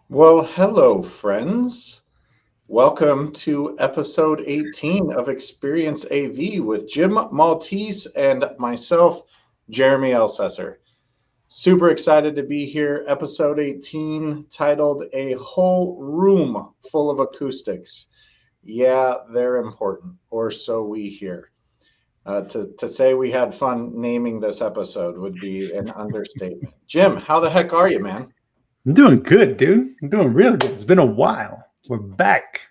Well, hello, friends. Welcome to episode 18 of Experience AV with Jim Maltese and myself, Jeremy Elsesser. Super excited to be here. Episode 18 titled A Whole Room Full of Acoustics. Yeah, they're important, or so we hear. To say we had fun naming this episode would be an understatement. Jim, how the heck are you, man? I'm doing good, dude. I'm doing real good. It's been a while. We're back.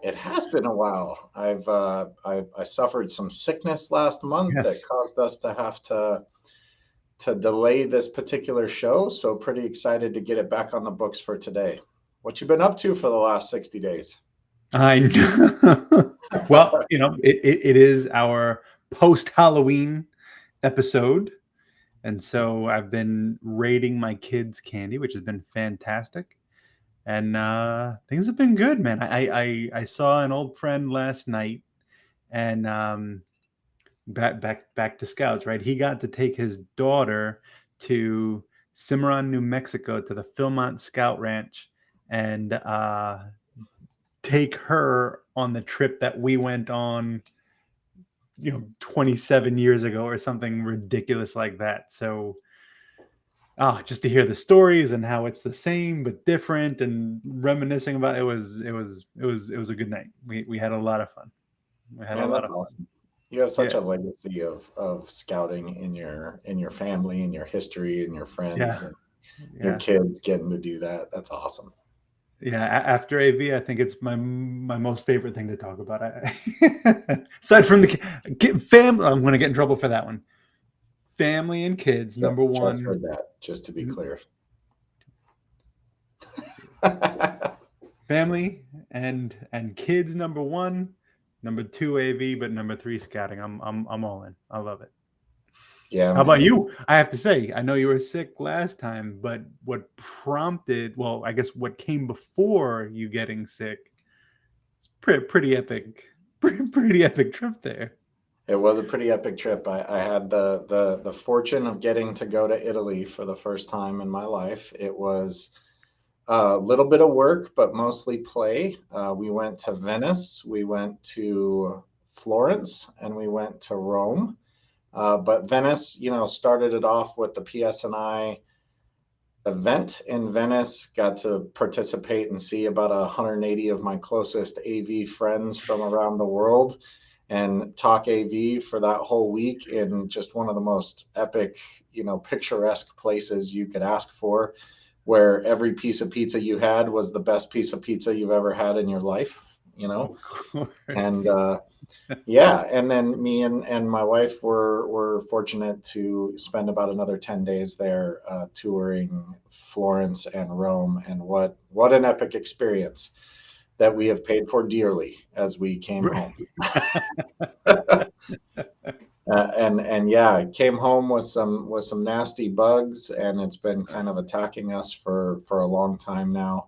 It has been a while. I suffered some sickness last month that Yes. caused us to have to delay this particular show. So pretty excited to get it back on the books for today. What you been up to for the last 60 days? I know. Well, it is our post Halloween episode. And so I've been raiding my kids' candy, which has been fantastic. And things have been good, man. I saw an old friend last night and back to Scouts, right? He got to take his daughter to Cimarron, New Mexico, to the Philmont Scout Ranch, and take her on the trip that we went on, 27 years ago or something ridiculous like that. So, just to hear the stories and how it's the same but different, and reminiscing about it was a good night. We had a lot of fun. We had a Man, lot that's of fun. awesome. You have such Yeah, a legacy of scouting in your family, in your history, and your friends yeah, and your yeah. kids getting to do that. That's awesome. Yeah, after AV, I think it's my most favorite thing to talk about. Aside from the family, I'm going to get in trouble for that one. Family and kids, number Just one. heard that, just to be Mm, clear. Family and kids, number one. Number two, AV, but number three, scouting. I'm all in. I love it. Yeah, How about man. you? I have to say, I know you were sick last time, but what prompted? Well, I guess what came before you getting sick? It's pretty epic. Pretty epic trip there. It was a pretty epic trip. I had the fortune of getting to go to Italy for the first time in my life. It was a little bit of work, but mostly play. We went to Venice, we went to Florence, and we went to Rome. But Venice, started it off with the PSNI event in Venice. Got to participate and see about 180 of my closest AV friends from around the world and talk AV for that whole week in just one of the most epic, picturesque places you could ask for, where every piece of pizza you had was the best piece of pizza you've ever had in your life, you know? Of And course. yeah, and then me and my wife were fortunate to spend about another 10 days there, touring Florence and Rome, and what an epic experience that we have paid for dearly as we came home. And yeah, I came home with some nasty bugs, and it's been kind of attacking us for a long time now.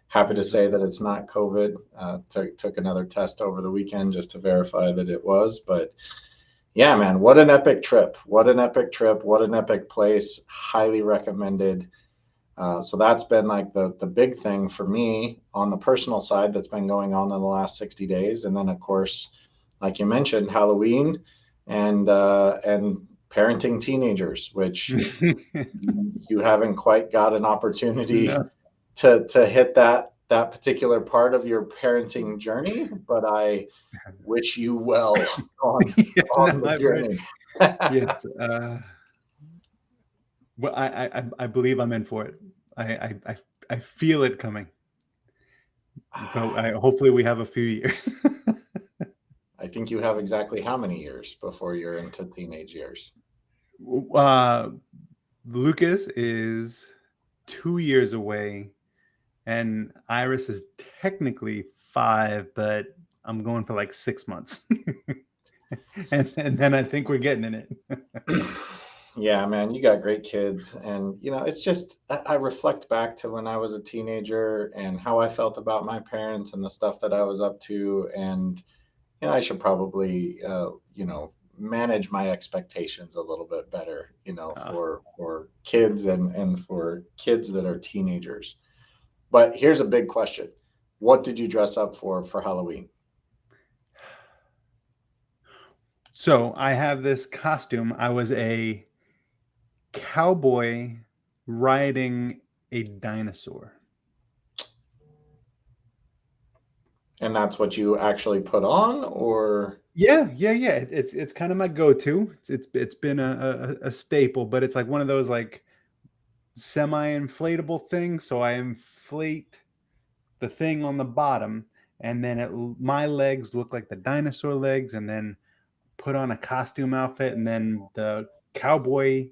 Happy to say that it's not COVID. Took another test over the weekend just to verify that it was, but yeah, man, what an epic trip! What an epic trip! What an epic place! Highly recommended. So that's been like the big thing for me on the personal side that's been going on in the last 60 days, and then of course, like you mentioned, Halloween and parenting teenagers, which you haven't quite got an opportunity No. to hit that particular part of your parenting journey, but I wish you well on Yeah, no, on the right. journey. Yes. Well, I believe I'm in for it. I feel it coming, but hopefully we have a few years. I think you have exactly how many years before you're into teenage years? uh, Lucas is 2 years away, and Iris is technically 5, but I'm going for like 6 months, and then I think we're getting in it. Yeah, man, you got great kids. And, it's just, I reflect back to when I was a teenager and how I felt about my parents and the stuff that I was up to. And, I should probably, manage my expectations a little bit better, Uh, for kids and for kids that are teenagers. But here's a big question. What did you dress up for Halloween? So I have this costume. I was a cowboy riding a dinosaur. And that's what you actually put on, or Yeah. It's kind of my go-to. It's been a staple, but it's like one of those like semi-inflatable things. So I inflate the thing on the bottom, and then my legs look like the dinosaur legs, and then put on a costume outfit, and then the cowboy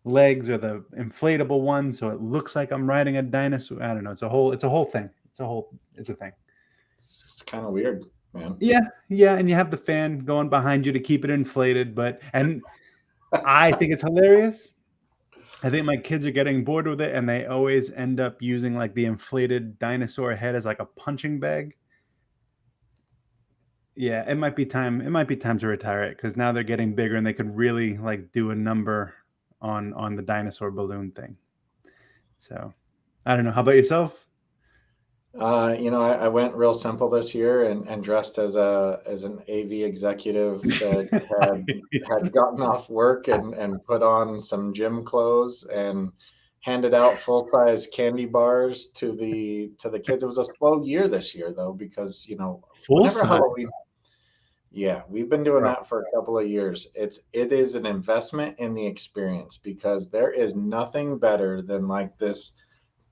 legs are the inflatable one, so it looks like I'm riding a dinosaur. I don't know. It's a whole thing. It's a thing. it's kind of weird, man. Yeah, and you have the fan going behind you to keep it inflated, and I think it's hilarious. I think my kids are getting bored with it, and they always end up using like the inflated dinosaur head as like a punching bag. Yeah, it might be time. It might be time to retire it because now they're getting bigger and they could really like do a number on the dinosaur balloon thing. So I don't know. How about yourself? I went real simple this year and dressed as an AV executive that had gotten off work and put on some gym clothes and handed out full-size candy bars to the kids. It was a slow year this year though, because Full whenever size, Halloween, yeah, we've been doing bro. that for a couple of years. It is an investment in the experience because there is nothing better than like this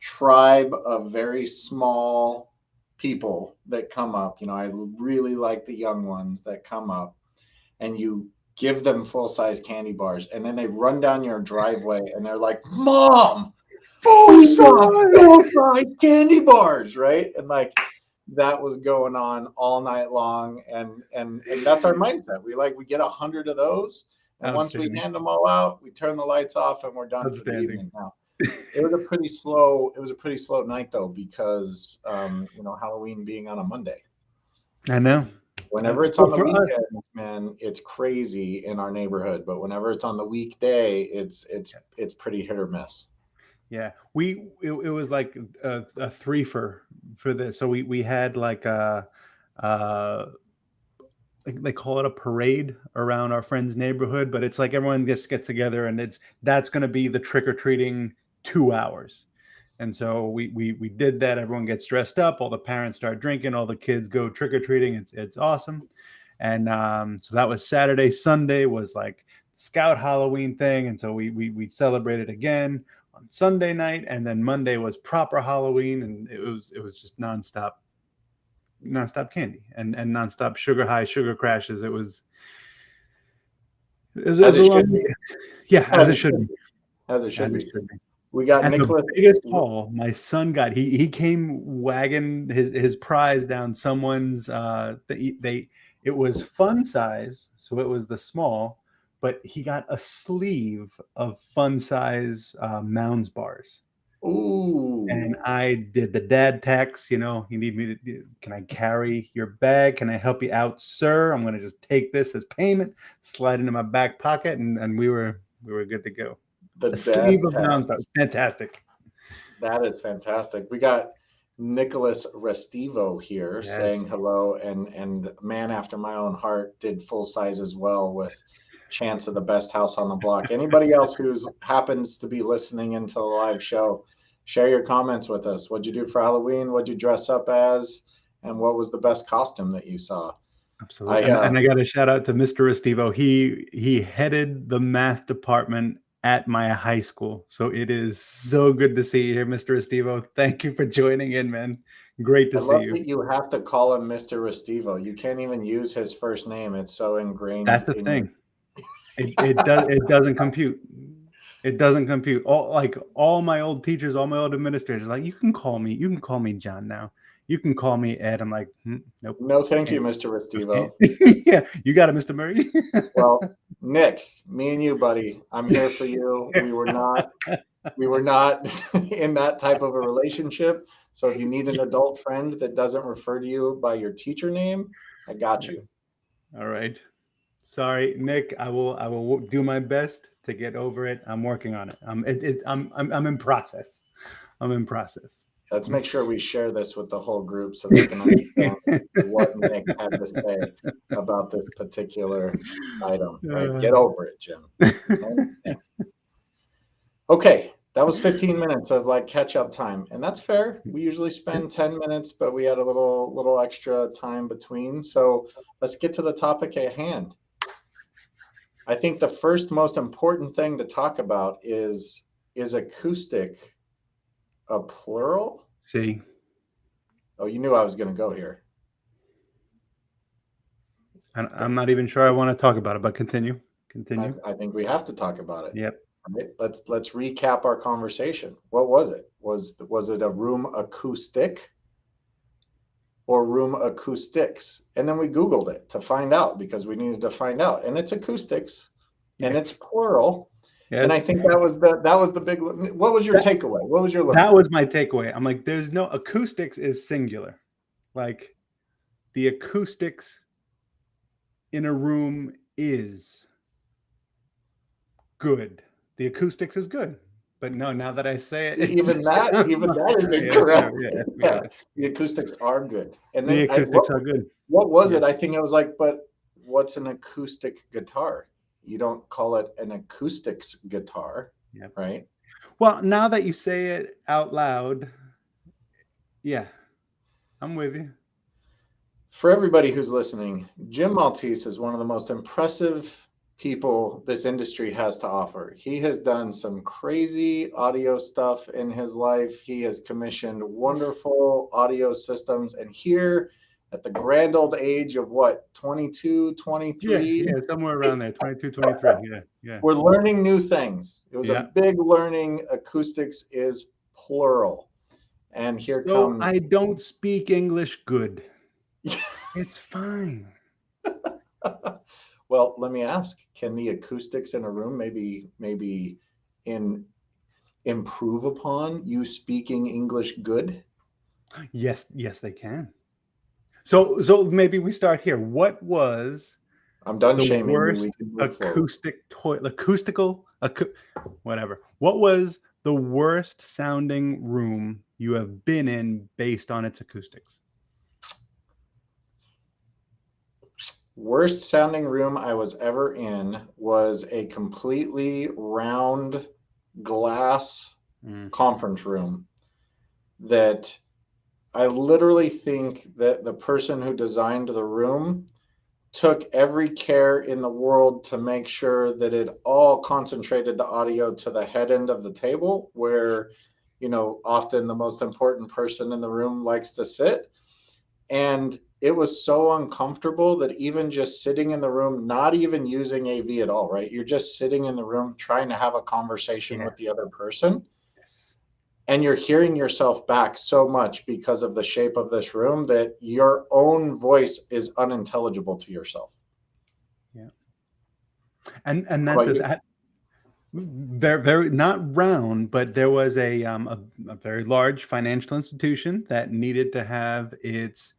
tribe of very small people that come up. I really like the young ones that come up and you give them full size candy bars and then they run down your driveway and they're like, Mom, Full we want size. full size candy bars, right? And like that was going on all night long. And that's our mindset. We get 100 of those. And once we Outstanding. hand them all out, we turn the lights off and we're done for the Outstanding. evening. Now, it was a pretty slow night though, because Halloween being on a Monday. I know. Whenever it's on Well, the for us, weekends, man, it's crazy in our neighborhood. But whenever it's on the weekday, it's pretty hit or miss. yeah, it was like a threefer for this. So we had like uh they call it a parade around our friend's neighborhood, but it's like everyone just gets together and that's going to be the trick or treating 2 hours. And so we did that. Everyone gets dressed up. All the parents start drinking. All the kids go trick or treating. It's awesome. And so that was Saturday. Sunday was like Scout Halloween thing, and so we celebrated again on Sunday night, and then Monday was proper Halloween, and it was just nonstop candy and nonstop sugar high sugar crashes. It was As a it long should be. weekend. Yeah, as As it it should should be. be. As it As should it be. should be. We got And the Nicholas. biggest haul my son got, he came wagging his prize down someone's it was fun size, so it was the small, but he got a sleeve of fun size Mounds bars. And Ooh, I did the dad tax, you need me to, can I carry your bag? Can I help you out, sir? I'm gonna just take this as payment, slide into my back pocket, and we were good to go. the A sleeve dad of Mounds bars. tax. Fantastic. That is fantastic. We got Nicholas Restivo here saying Yes. hello, and man after my own heart did full size as well with chance of the best house on the block. Anybody else who's happens to be listening into the live show, share your comments with us. What'd you do for Halloween? What'd you dress up as? And what was the best costume that you saw? Absolutely. I And I got to shout out to Mr. Restivo. He headed the math department at my high school. So it is so good to see you here, Mr. Restivo. Thank you for joining in, man. Great to I see love you. that you have to call him Mr. Restivo. You can't even use his first name. It's so ingrained That's the in your. thing. It doesn't compute. It doesn't compute. All my old teachers, all my old administrators, like you can call me John now. You can call me Ed. I'm like, nope, No, thank you, can't, Mr. just can't. Restivo. Yeah, you got it, Mr. Murray. Well, Nick, me and you, buddy, I'm here for you. We were not in that type of a relationship. So if you need an adult friend that doesn't refer to you by your teacher name, I got you. Yes. All right. Sorry, Nick. I will do my best to get over it. I'm working on it. I'm in process. I'm in process. Let's make sure we share this with the whole group so they can understand what Nick had to say about this particular item. Right? Get over it, Jim. Same thing. Okay, that was 15 minutes of like catch up time, and that's fair. We usually spend 10 minutes, but we had a little extra time between. So let's get to the topic at hand. I think the first most important thing to talk about is acoustic a plural? See, Oh, you knew I was going to go here. I'm not even sure I want to talk about it, but continue. I think we have to talk about it. Yep. Right? Let's recap our conversation. What was it? Was it a room acoustic or room acoustics? And then we Googled it to find out because we needed to find out. And it's acoustics, and it's plural. Yes. And I think that was the big. What was your takeaway? What was your learning? That was my takeaway. I'm like, there's no acoustics is singular. Like the acoustics in a room is good. The acoustics is good. But no, now that I say it, even that is incorrect. Yeah. The acoustics are good. And then the acoustics are good. What was it? I think I was like, but what's an acoustic guitar? You don't call it an acoustics guitar, right? Well, now that you say it out loud, yeah, I'm with you. For everybody who's listening, Jim Maltese is one of the most impressive people this industry has to offer. He has done some crazy audio stuff in his life. He has commissioned wonderful audio systems. And here at the grand old age of what, 22, 23? Yeah, somewhere around there, 22, 23. Yeah. We're learning new things. It was a big learning. Acoustics is plural. And here comes. I don't speak English good. It's fine. Well, let me ask, can the acoustics in a room maybe improve upon you speaking English good? Yes, they can. So maybe we start here. What was I'm done the shaming worst whatever. What was the worst sounding room you have been in based on its acoustics? Worst sounding room I was ever in was a completely round glass conference room that I literally think that the person who designed the room took every care in the world to make sure that it all concentrated the audio to the head end of the table where, often the most important person in the room likes to sit. And it was so uncomfortable that even just sitting in the room, not even using AV at all, right? You're just sitting in the room trying to have a conversation with the other person. Yes. And you're hearing yourself back so much because of the shape of this room that your own voice is unintelligible to yourself. Yeah. And that's that very, very not round, but there was a very large financial institution that needed to have its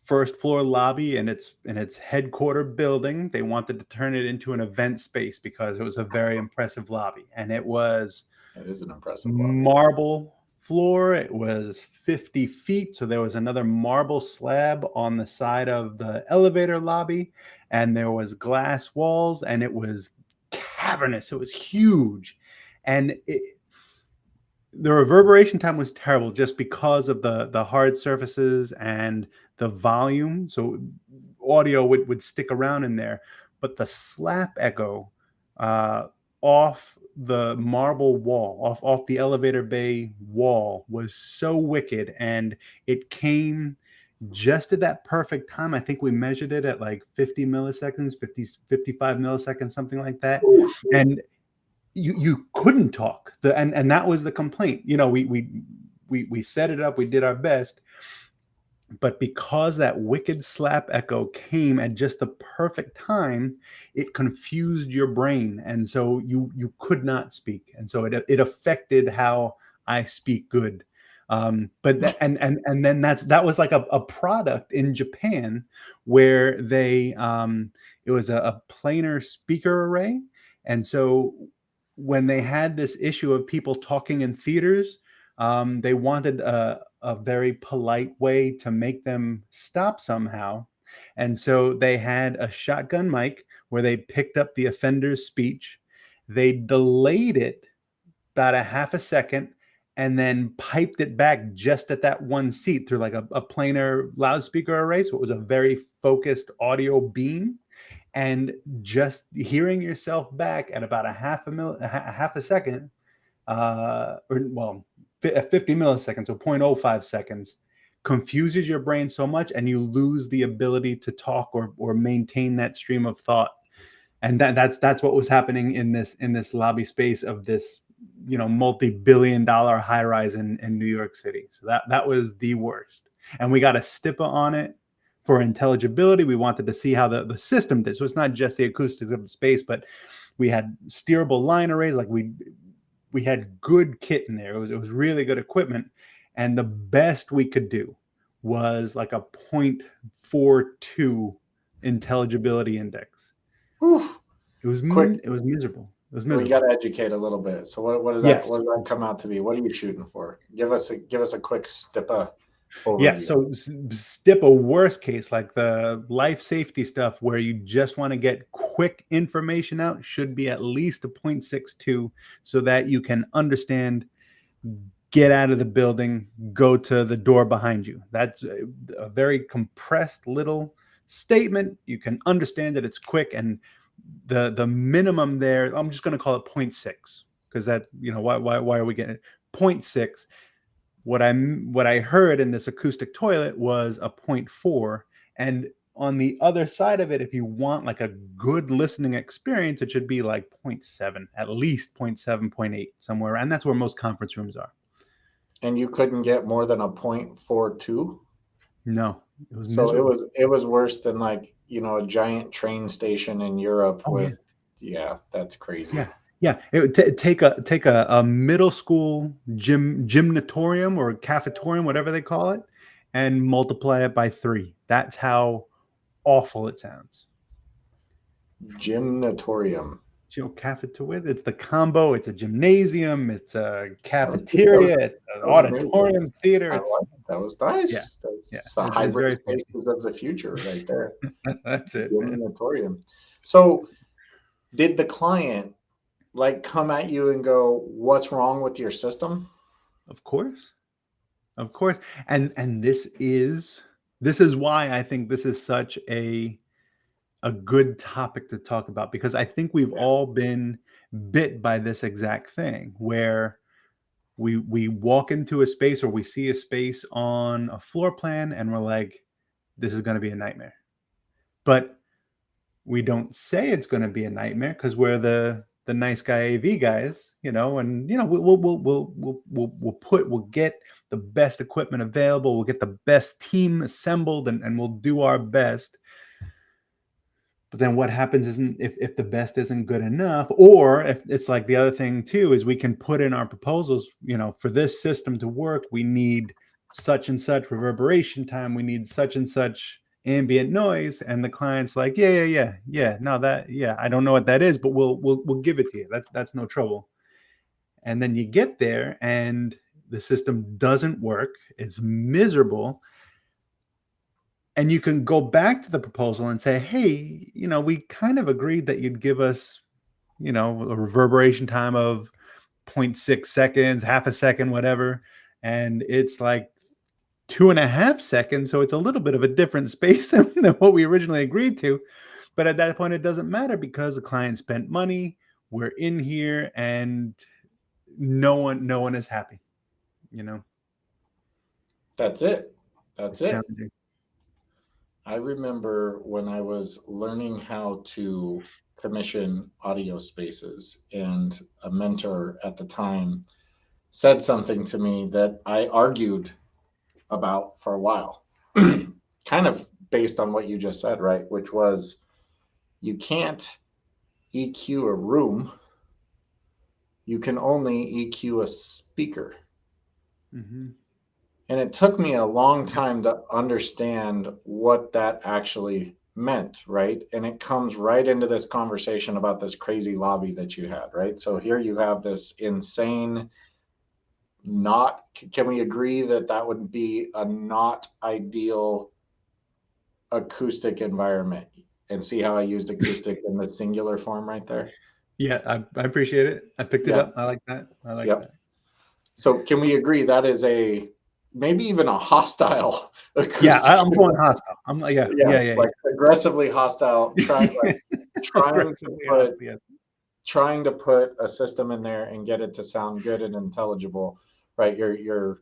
first floor lobby and its headquarter building. They wanted to turn it into an event space because it was a very impressive lobby, and it is an impressive lobby. Marble floor. It was 50 feet, so there was another marble slab on the side of the elevator lobby, and there was glass walls, and it was cavernous. It was huge, and the reverberation time was terrible just because of the hard surfaces and the volume. So audio would stick around in there, but the slap echo off the marble wall, off the elevator bay wall, was so wicked, and it came just at that perfect time. I think we measured it at like 50 milliseconds, 55 milliseconds, something like that. And you couldn't talk. And that was the complaint. We set it up, we did our best, but because that wicked slap echo came at just the perfect time, it confused your brain, and so you could not speak, and so it affected how I speak good. But then that was like a product in Japan where they it was a planar speaker array, and so when they had this issue of people talking in theaters, They wanted a very polite way to make them stop somehow. And so they had a shotgun mic where they picked up the offender's speech. They delayed it about a half a second and then piped it back just at that one seat through like a planar loudspeaker array. So it was a very focused audio beam. And just hearing yourself back at about a half a second, or well, 50 milliseconds, so 0.05 seconds, confuses your brain so much, and you lose the ability to talk or maintain that stream of thought. And that's what was happening in this lobby space of this multi-billion-dollar high rise in New York City. So that was the worst. And we got a STIPA on it for intelligibility. We wanted to see how the system did. So it's not just the acoustics of the space, but we had steerable line arrays. Like we had good kit in there. It was really good equipment. And the best we could do was like a 0.42 intelligibility index. Whew. It was Quick, miserable. It was we got miserable. to educate a little bit. So what does that Yes. what does that come out to be? What are you shooting for? Give us a quick STIPA overview. Yeah. So STIPA worst case, like the life safety stuff where you just want to get quick information out, should be at least a 0.62 so that you can understand, get out of the building, go to the door behind you. That's a very compressed little statement. You can understand that it's quick, and the minimum there, I'm just going to call it 0.6 because that, why are we getting it? 0.6. What I heard in this acoustic toilet was a 0.4, and on the other side of it, if you want like a good listening experience, it should be like 0.7, at least 0.7, 0.8, somewhere, and that's where most conference rooms are. And you couldn't get more than a 0.42? No, it was So miserable. it was worse than like, a giant train station in Europe Oh yeah, with, yeah, that's crazy. yeah, yeah. Take a middle school gymnatorium or cafetorium, whatever they call it, and multiply it by 3. That's how awful it sounds. Gymnatorium. Cafetorium. It's the combo. It's a gymnasium. It's a That was good. That cafeteria. It's an was amazing. auditorium theater. I It's like it. That was yeah, nice. yeah. That's the It's hybrid very fancy. spaces of the future right there. That's it, man. Gymnatorium. So did the client like come at you and go, "What's wrong with your system?" Of course. Of course. And this is why I think this is such a good topic to talk about, because I think we've Yeah. all been bit by this exact thing where we walk into a space or we see a space on a floor plan and we're like, this is going to be a nightmare. But we don't say it's going to be a nightmare because we're the nice guy AV guys, and we'll get the best equipment available, we'll get the best team assembled, and we'll do our best. But then what happens isn't, if the best isn't good enough, or if it's like the other thing too, is we can put in our proposals, for this system to work, we need such and such reverberation time, we need such and such ambient noise, and the client's like, yeah, no, that, yeah, I don't know what that is, but we'll give it to you. That's no trouble. And then you get there and the system doesn't work. It's miserable. And you can go back to the proposal and say, hey, we kind of agreed that you'd give us, a reverberation time of 0.6 seconds, half a second, whatever. And it's like 2.5 seconds. So it's a little bit of a different space than what we originally agreed to. But at that point, it doesn't matter because the client spent money. We're in here and no one is happy. That's it. It's That's it. challenging. I remember when I was learning how to commission audio spaces, and a mentor at the time said something to me that I argued about for a while, kind of based on what you just said, right? Which was, you can't EQ a room, you can only EQ a speaker. Mm-hmm. And it took me a long time to understand what that actually meant, right? And it comes right into this conversation about this crazy lobby that you had, right? So here you have this insane not, can we agree that that would be a not ideal acoustic environment? And see how I used acoustic in the singular form right there? Yeah, I appreciate it. I picked it Yeah. up. I like that. I like Yep. that. So can we agree that is a maybe even a hostile Yeah, acoustic? I'm going hostile. I'm like, yeah, Yeah, yeah, yeah, like aggressively hostile, yeah. trying to Aggressively put hostile. Yes. trying to put a system in there and get it to sound good and intelligible, right? You're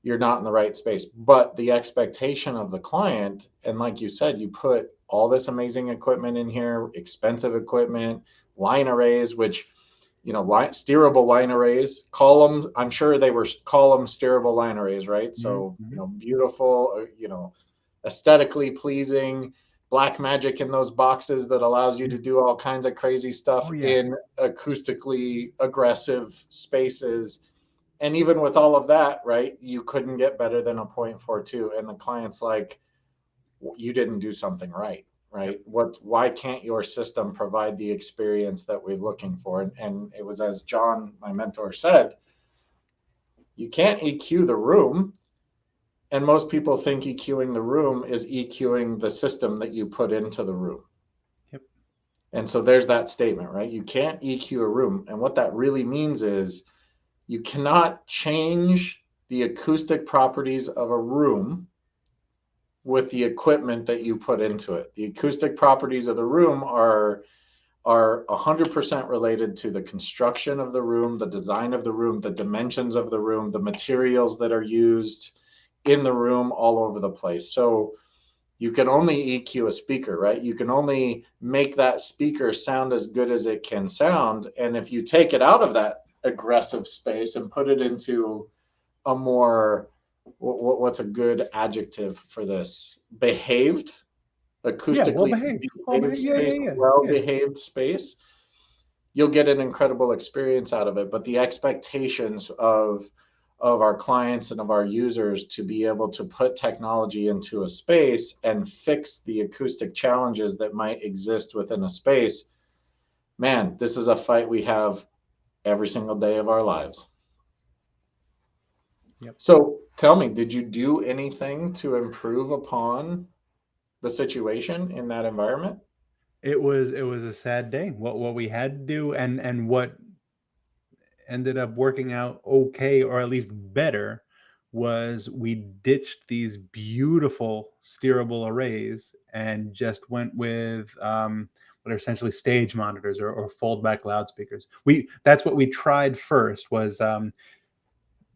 not in the right space. But the expectation of the client, and like you said, you put all this amazing equipment in here, expensive equipment, line arrays, which, steerable line arrays, columns. I'm sure they were column steerable line arrays, right? So, Mm-hmm. beautiful, aesthetically pleasing, black magic in those boxes that allows you Yeah. to do all kinds of crazy stuff Oh yeah. in acoustically aggressive spaces. And even with all of that, right, you couldn't get better than a 0.42. And the client's like, you didn't do something right, Yep. right? Why can't your system provide the experience that we're looking for? And it was, as John, my mentor, said, you can't EQ the room. And most people think EQing the room is EQing the system that you put into the room. Yep. And so there's that statement, right? You can't EQ a room. And what that really means is you cannot change the acoustic properties of a room with the equipment that you put into it. The acoustic properties of the room are 100% related to the construction of the room, the design of the room, the dimensions of the room, the materials that are used in the room all over the place. So you can only EQ a speaker, right? You can only make that speaker sound as good as it can sound. And if you take it out of that aggressive space and put it into a more, what's a good adjective for this? Behaved, Yeah, well acoustically behaved. Well behaved behaved. Yeah, space, yeah, yeah, well yeah. behaved space, you'll get an incredible experience out of it. But the expectations of our clients and of our users to be able to put technology into a space and fix the acoustic challenges that might exist within a space, man, this is a fight we have every single day of our lives. Yep. So tell me, did you do anything to improve upon the situation in that environment? It was a sad day. What we had to do, and what ended up working out okay, or at least better, was we ditched these beautiful steerable arrays and just went with what are essentially stage monitors, or fold back loudspeakers. That's what we tried first. Was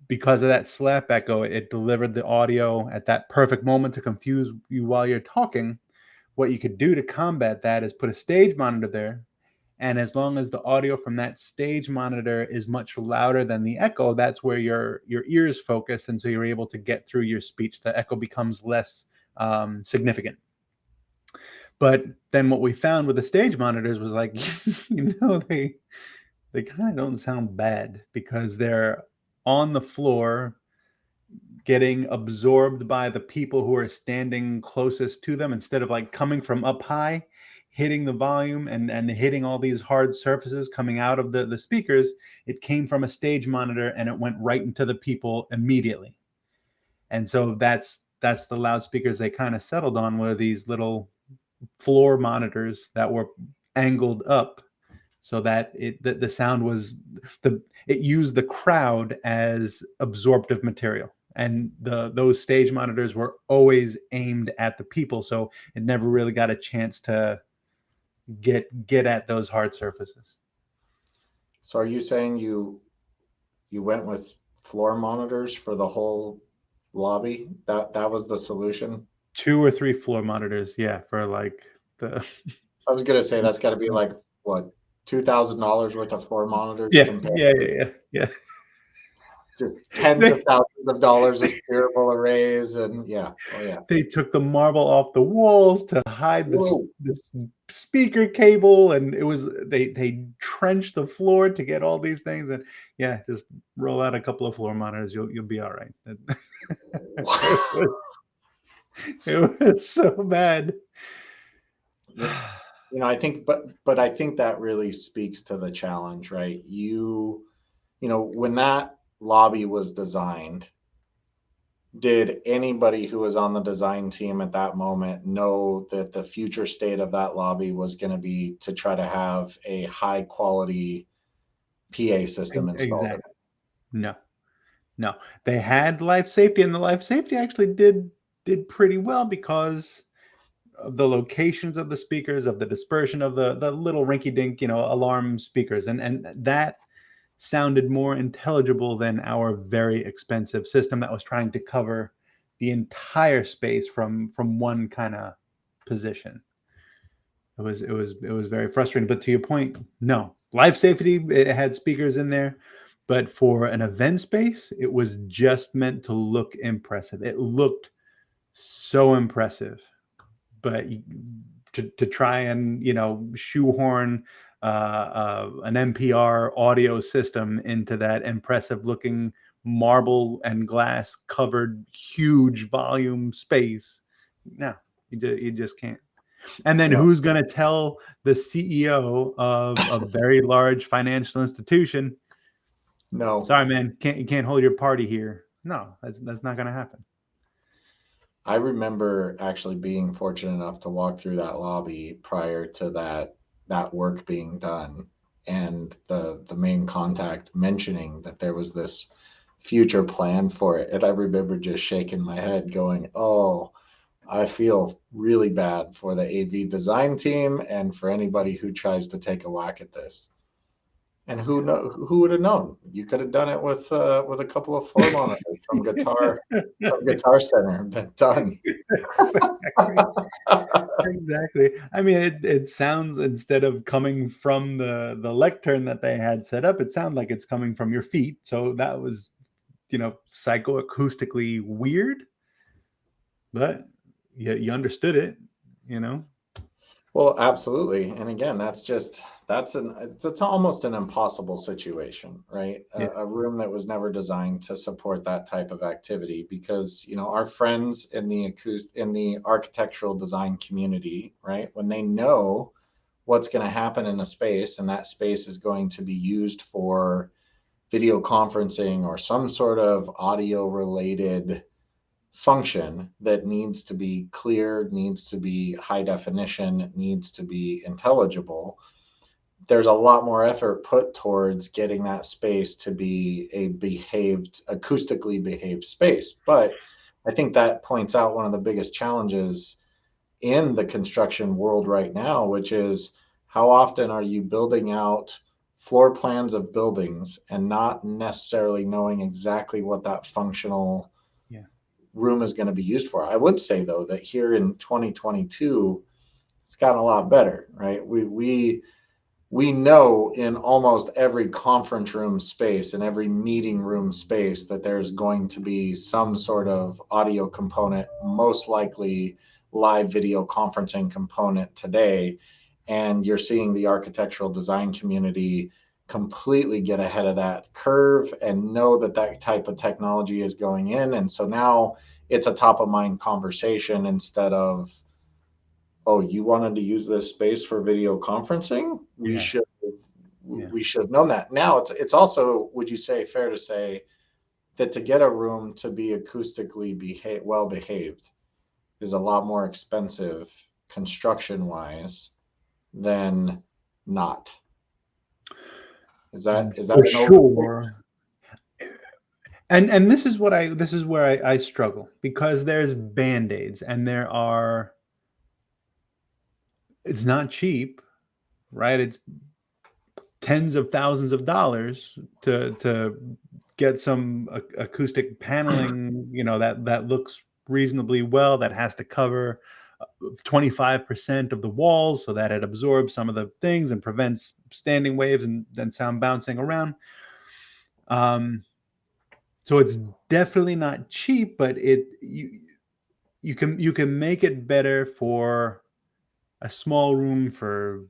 because of that slap echo, it delivered the audio at that perfect moment to confuse you while you're talking. What you could do to combat that is put a stage monitor there, and as long as the audio from that stage monitor is much louder than the echo, that's where your ears focus, and so you're able to get through your speech. The echo becomes less significant. But then what we found with the stage monitors was like, they kind of don't sound bad because they're on the floor, getting absorbed by the people who are standing closest to them, instead of like coming from up high, hitting the volume and hitting all these hard surfaces coming out of the speakers. It came from a stage monitor and it went right into the people immediately. And so that's the loudspeakers they kind of settled on, were these little floor monitors that were angled up, so that the sound was, it used the crowd as absorptive material, and those stage monitors were always aimed at the people, so it never really got a chance to get at those hard surfaces. So are you saying you went with floor monitors for the whole lobby? That was the solution? 2 or 3 floor monitors, yeah, for like the I was gonna say that's got to be like what, $2,000 worth of floor monitors yeah, compared yeah, to yeah, yeah, just tens of thousands of dollars of steerable arrays, and yeah, oh yeah. they took the marble off the walls to hide Whoa. this speaker cable, and it was, they trenched the floor to get all these things. And yeah, just roll out a couple of floor monitors, you'll be all right. it was it was so bad. Yeah, I think, but I think that really speaks to the challenge, right? When that lobby was designed, did anybody who was on the design team at that moment know that the future state of that lobby was going to be to try to have a high quality PA system installed in Exactly. No, no. They had life safety, and the life safety actually did pretty well because of the locations of the speakers, of the dispersion of the little rinky dink, alarm speakers, and that sounded more intelligible than our very expensive system that was trying to cover the entire space from one kind of position. It was very frustrating. But to your point, no life safety. It had speakers in there, but for an event space, it was just meant to look impressive. It looked so impressive, but to try and shoehorn an NPR audio system into that impressive looking marble and glass covered huge volume space, no, you just can't. And then no who's going to tell the CEO of a very large financial institution, no sorry man, you can't hold your party here? No, that's not going to happen. I remember actually being fortunate enough to walk through that lobby prior to that work being done, and the main contact mentioning that there was this future plan for it, and I remember just shaking my head going, oh, I feel really bad for the AV design team and for anybody who tries to take a whack at this. And Yeah. who would have known? You could have done it with a couple of floor monitors from Guitar Center and been done. Exactly. Exactly. I mean, it sounds, instead of coming from the lectern that they had set up, it sounded like it's coming from your feet. So that was, psychoacoustically weird, but you understood it, you know? Well, absolutely. And again, that's almost an impossible situation, right? Yeah. A room that was never designed to support that type of activity because, our friends in the architectural design community, right? When they know what's going to happen in a space and that space is going to be used for video conferencing or some sort of audio related function that needs to be clear, needs to be high definition, needs to be intelligible, there's a lot more effort put towards getting that space to be a acoustically behaved space. But I think that points out one of the biggest challenges in the construction world right now, which is how often are you building out floor plans of buildings and not necessarily knowing exactly what that functional Yeah. room is going to be used for. I would say though that here in 2022, it's gotten a lot better, right? We know in almost every conference room space and every meeting room space that there's going to be some sort of audio component, most likely live video conferencing component today. And you're seeing the architectural design community completely get ahead of that curve and know that that type of technology is going in. And so now it's a top of mind conversation instead of, oh, you wanted to use this space for video conferencing? We Yeah. should Yeah. we should have known that. Now it's also, would you say, fair to say that to get a room to be acoustically well behaved is a lot more expensive construction wise than not? Is that For an overstatement? sure. And this is where I struggle, because there's band-aids, and it's not cheap, right? It's tens of thousands of dollars to get some acoustic paneling, that looks reasonably well, that has to cover 25% of the walls so that it absorbs some of the things and prevents standing waves and then sound bouncing around. Um, so it's definitely not cheap, but you can make it better for a small room for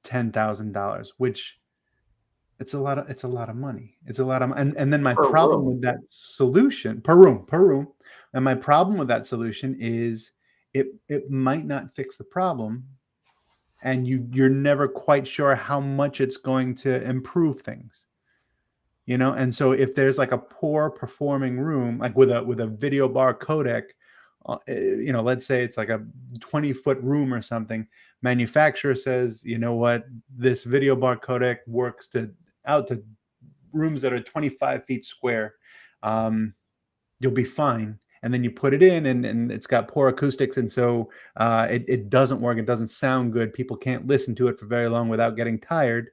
$10,000, which it's a lot of money. It's a lot of, and then my Per problem room? with that solution, per room, and my problem with that solution is it might not fix the problem, and you're never quite sure how much it's going to improve things. you know. And so if there's like a poor performing room, like with a video bar codec, you know, let's say it's like a 20-foot room or something, manufacturer says, you know what, this video bar codec works out to rooms that are 25 feet square, you'll be fine. And then you put it in, and it's got poor acoustics, and so it doesn't work. It doesn't sound good. People can't listen to it for very long without getting tired.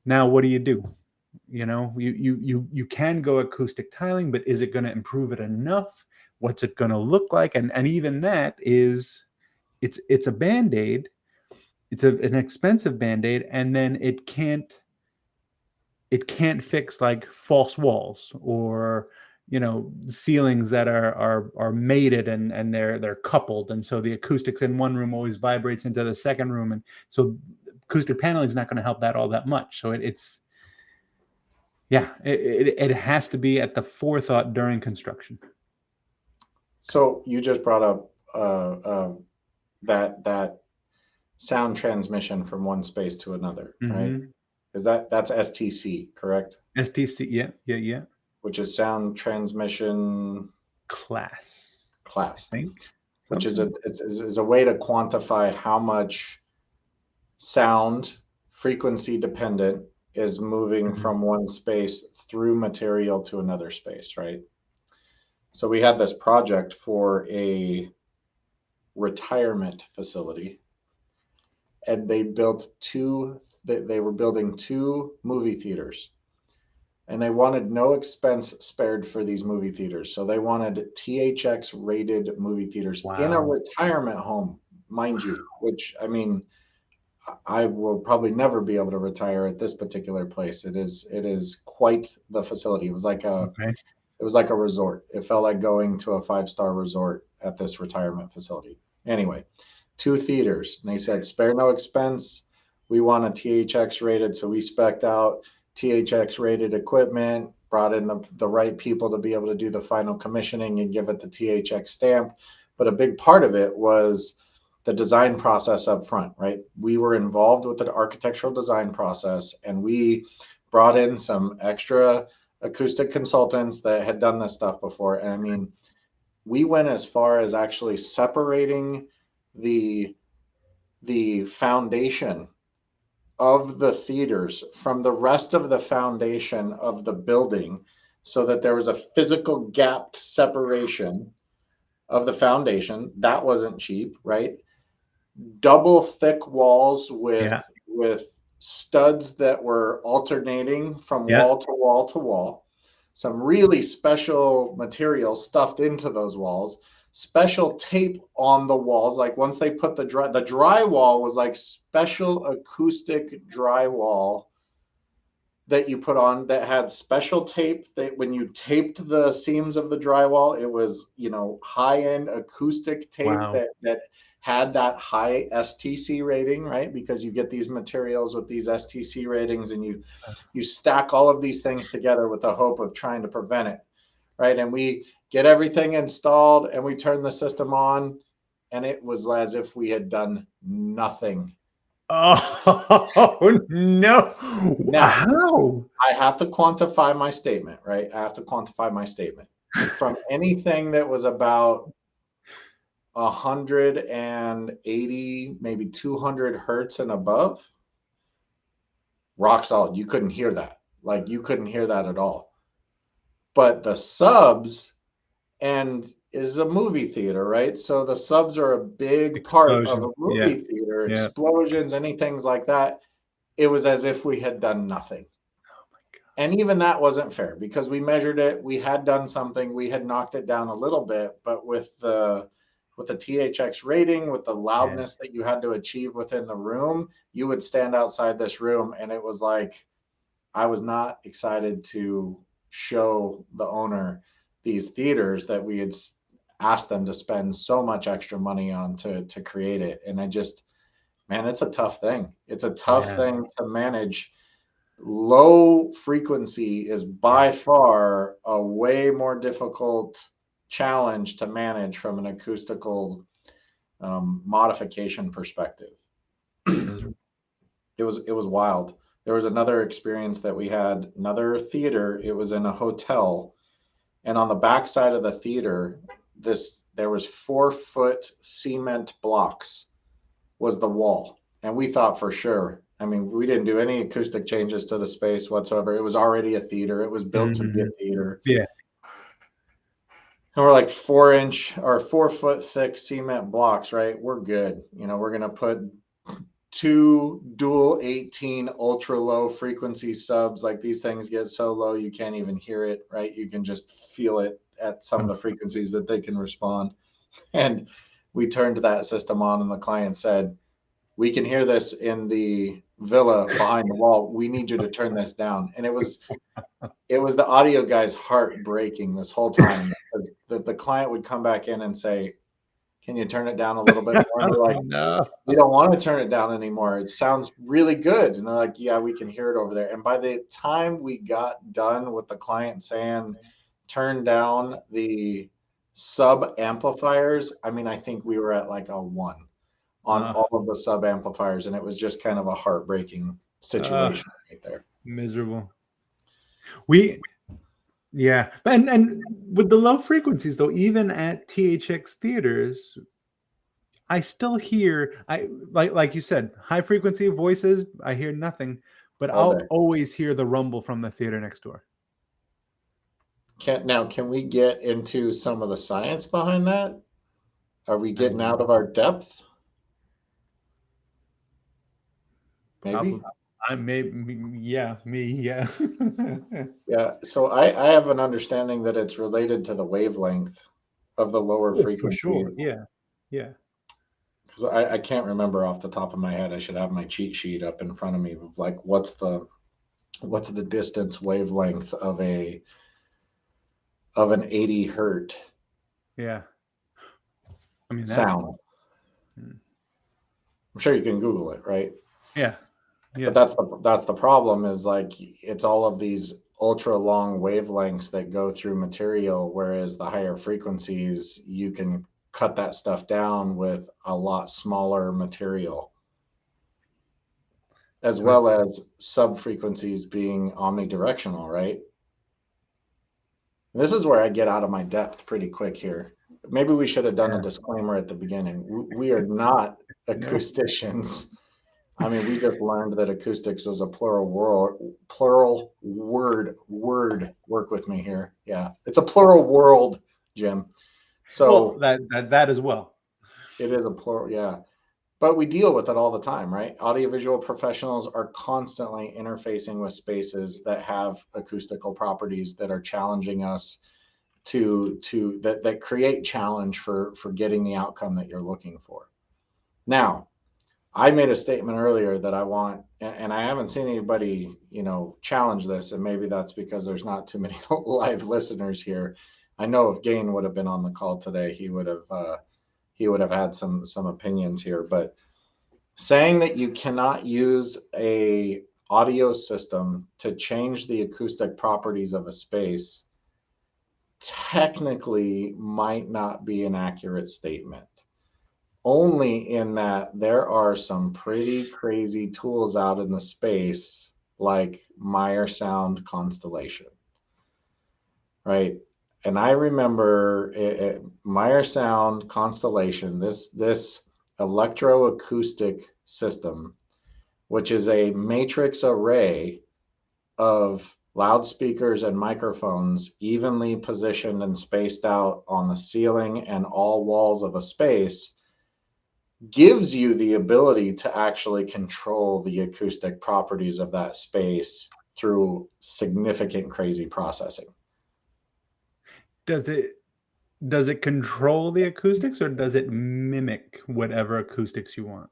Now, what do? You know, you can go acoustic tiling, but is it going to improve it enough? What's it going to look like? And even that is, it's a Band-Aid. It's an expensive Band-Aid, and then it can't fix like false walls, or, you know, ceilings that are mated, and they're coupled, and so the acoustics in one room always vibrates into the second room, and so acoustic paneling is not going to help that all that much. So it's it has to be at the forethought during construction. So you just brought up that sound transmission from one space to another, right? Is that's STC, correct? STC, yeah. Which is sound transmission class, class, I think. which is a way to quantify how much sound, frequency dependent, is moving from one space through material to another space, right? So we had this project for a retirement facility, and they were building 2 movie theaters, and they wanted no expense spared for these movie theaters. So they wanted THX rated movie theaters in a retirement home, mind you, which, I mean, I will probably never be able to retire at this particular place. It is quite the facility. It was like a resort. It felt like going to a 5-star resort at this retirement facility. Anyway, 2 theaters, and they said spare no expense. We want a THX rated, so we spec'd out THX rated equipment, brought in the right people to be able to do the final commissioning and give it the THX stamp. But a big part of it was the design process up front, right? We were involved with the architectural design process, and we brought in some extra acoustic consultants that had done this stuff before. And I mean, we went as far as actually separating the foundation of the theaters from the rest of the foundation of the building, so that there was a physical gapped separation of the foundation. That wasn't cheap, right? Double thick walls with studs that were alternating from wall to wall to wall. Some really special material stuffed into those walls. Special tape on the walls. Like once they put the drywall was like special acoustic drywall that you put on, that had special tape, that when you taped the seams of the drywall, it was, you know, high-end acoustic tape that had that high STC rating, right? Because you get these materials with these STC ratings, and you stack all of these things together with the hope of trying to prevent it, right? And we get everything installed, and we turn the system on, and it was as if we had done nothing. Oh no! Now, how? I have to quantify my statement, right? I have to quantify my statement. From anything that was about 180, maybe 200 hertz and above, rock solid. You couldn't hear that. Like, you couldn't hear that at all. But the subs, and is a movie theater, right? So the subs are a big part of a movie theater. Explosions, anything like that. It was as if we had done nothing. And even that wasn't fair, because we measured it. We had done something. We had knocked it down a little bit, but with the THX rating, with the loudness that you had to achieve within the room, you would stand outside this room, and it was like, I was not excited to show the owner these theaters that we had asked them to spend so much extra money on to create it. And I just, man, it's a tough thing. It's a tough thing to manage. Low frequency is by far a way more difficult challenge to manage from an acoustical modification perspective. It was wild. There was another experience that we had, another theater. It was in a hotel, and on the back side of the theater, there was 4 foot cement blocks was the wall, and we thought for sure. I mean, we didn't do any acoustic changes to the space whatsoever. It was already a theater. It was built to be a theater. Yeah. And we're like 4 inch or 4 foot thick cement blocks, right? We're good. We're going to put 2 dual 18 ultra low frequency subs. Like, these things get so low you can't even hear it, right? You can just feel it at some of the frequencies that they can respond. And we turned that system on, and the client said, "We can hear this in the villa behind the wall. We need you to turn this down." And it was the audio guy's heart breaking this whole time, because the client would come back in and say, "Can you turn it down a little bit more?" And we're like, No. "We don't want to turn it down anymore. It sounds really good." And they're like, "Yeah, we can hear it over there." And by the time we got done with the client saying, "Turn down the sub amplifiers," I mean, I think we were at like a 1 on all of the sub amplifiers, and it was just kind of a heartbreaking situation right there. Miserable. Yeah, and with the low frequencies though, even at THX theaters, I still hear, like you said, high frequency voices. I hear nothing, but I'll always hear the rumble from the theater next door. Can we get into some of the science behind that? Are we getting out of our depth? Maybe. Yeah. Yeah. So I have an understanding that it's related to the wavelength of the lower frequency. For sure. Yeah. Because I can't remember off the top of my head. I should have my cheat sheet up in front of me of like what's the distance wavelength of an 80 hertz sound. I'm sure you can Google it, right? Yeah. But that's the problem, is like, it's all of these ultra long wavelengths that go through material, whereas the higher frequencies, you can cut that stuff down with a lot smaller material, as well as sub frequencies being omnidirectional, right? This is where I get out of my depth pretty quick here. Maybe we should have done a disclaimer at the beginning. We are not acousticians. I mean, we just learned that acoustics was a plural word. Work with me here. Yeah, it's a plural world, Jim. So that as well. It is a plural, yeah. But we deal with it all the time, right? Audiovisual professionals are constantly interfacing with spaces that have acoustical properties that are challenging us that create challenge for getting the outcome that you're looking for. Now, I made a statement earlier that I want, and I haven't seen anybody, challenge this, and maybe that's because there's not too many live listeners here. I know if Gain would have been on the call today, he would have had some opinions here. But saying that you cannot use a audio system to change the acoustic properties of a space technically might not be an accurate statement. Only in that there are some pretty crazy tools out in the space, like Meyer Sound Constellation, right? And I remember Meyer Sound Constellation, this electroacoustic system, which is a matrix array of loudspeakers and microphones evenly positioned and spaced out on the ceiling and all walls of a space, gives you the ability to actually control the acoustic properties of that space through significant crazy processing. Does it control the acoustics, or does it mimic whatever acoustics you want?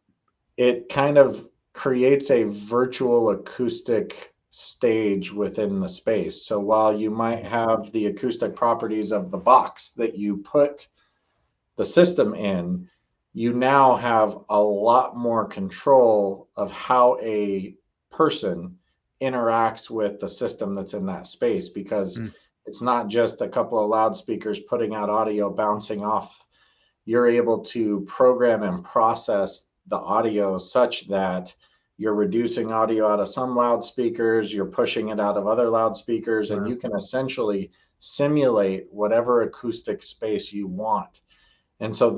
It kind of creates a virtual acoustic stage within the space. So while you might have the acoustic properties of the box that you put the system in, you now have a lot more control of how a person interacts with the system that's in that space, because it's not just a couple of loudspeakers putting out audio bouncing off. You're able to program and process the audio such that you're reducing audio out of some loudspeakers, you're pushing it out of other loudspeakers, and Wow. you can essentially simulate whatever acoustic space you want. And so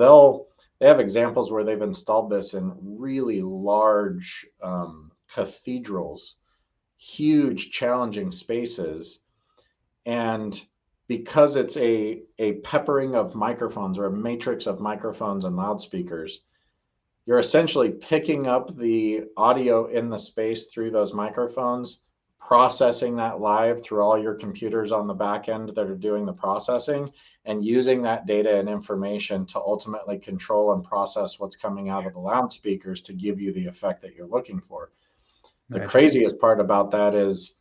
they have examples where they've installed this in really large cathedrals, huge challenging spaces. And because it's a peppering of microphones or a matrix of microphones and loudspeakers, you're essentially picking up the audio in the space through those microphones, processing that live through all your computers on the back end that are doing the processing, and using that data and information to ultimately control and process what's coming out of the loudspeakers to give you the effect that you're looking for. The Magic. craziest part about that is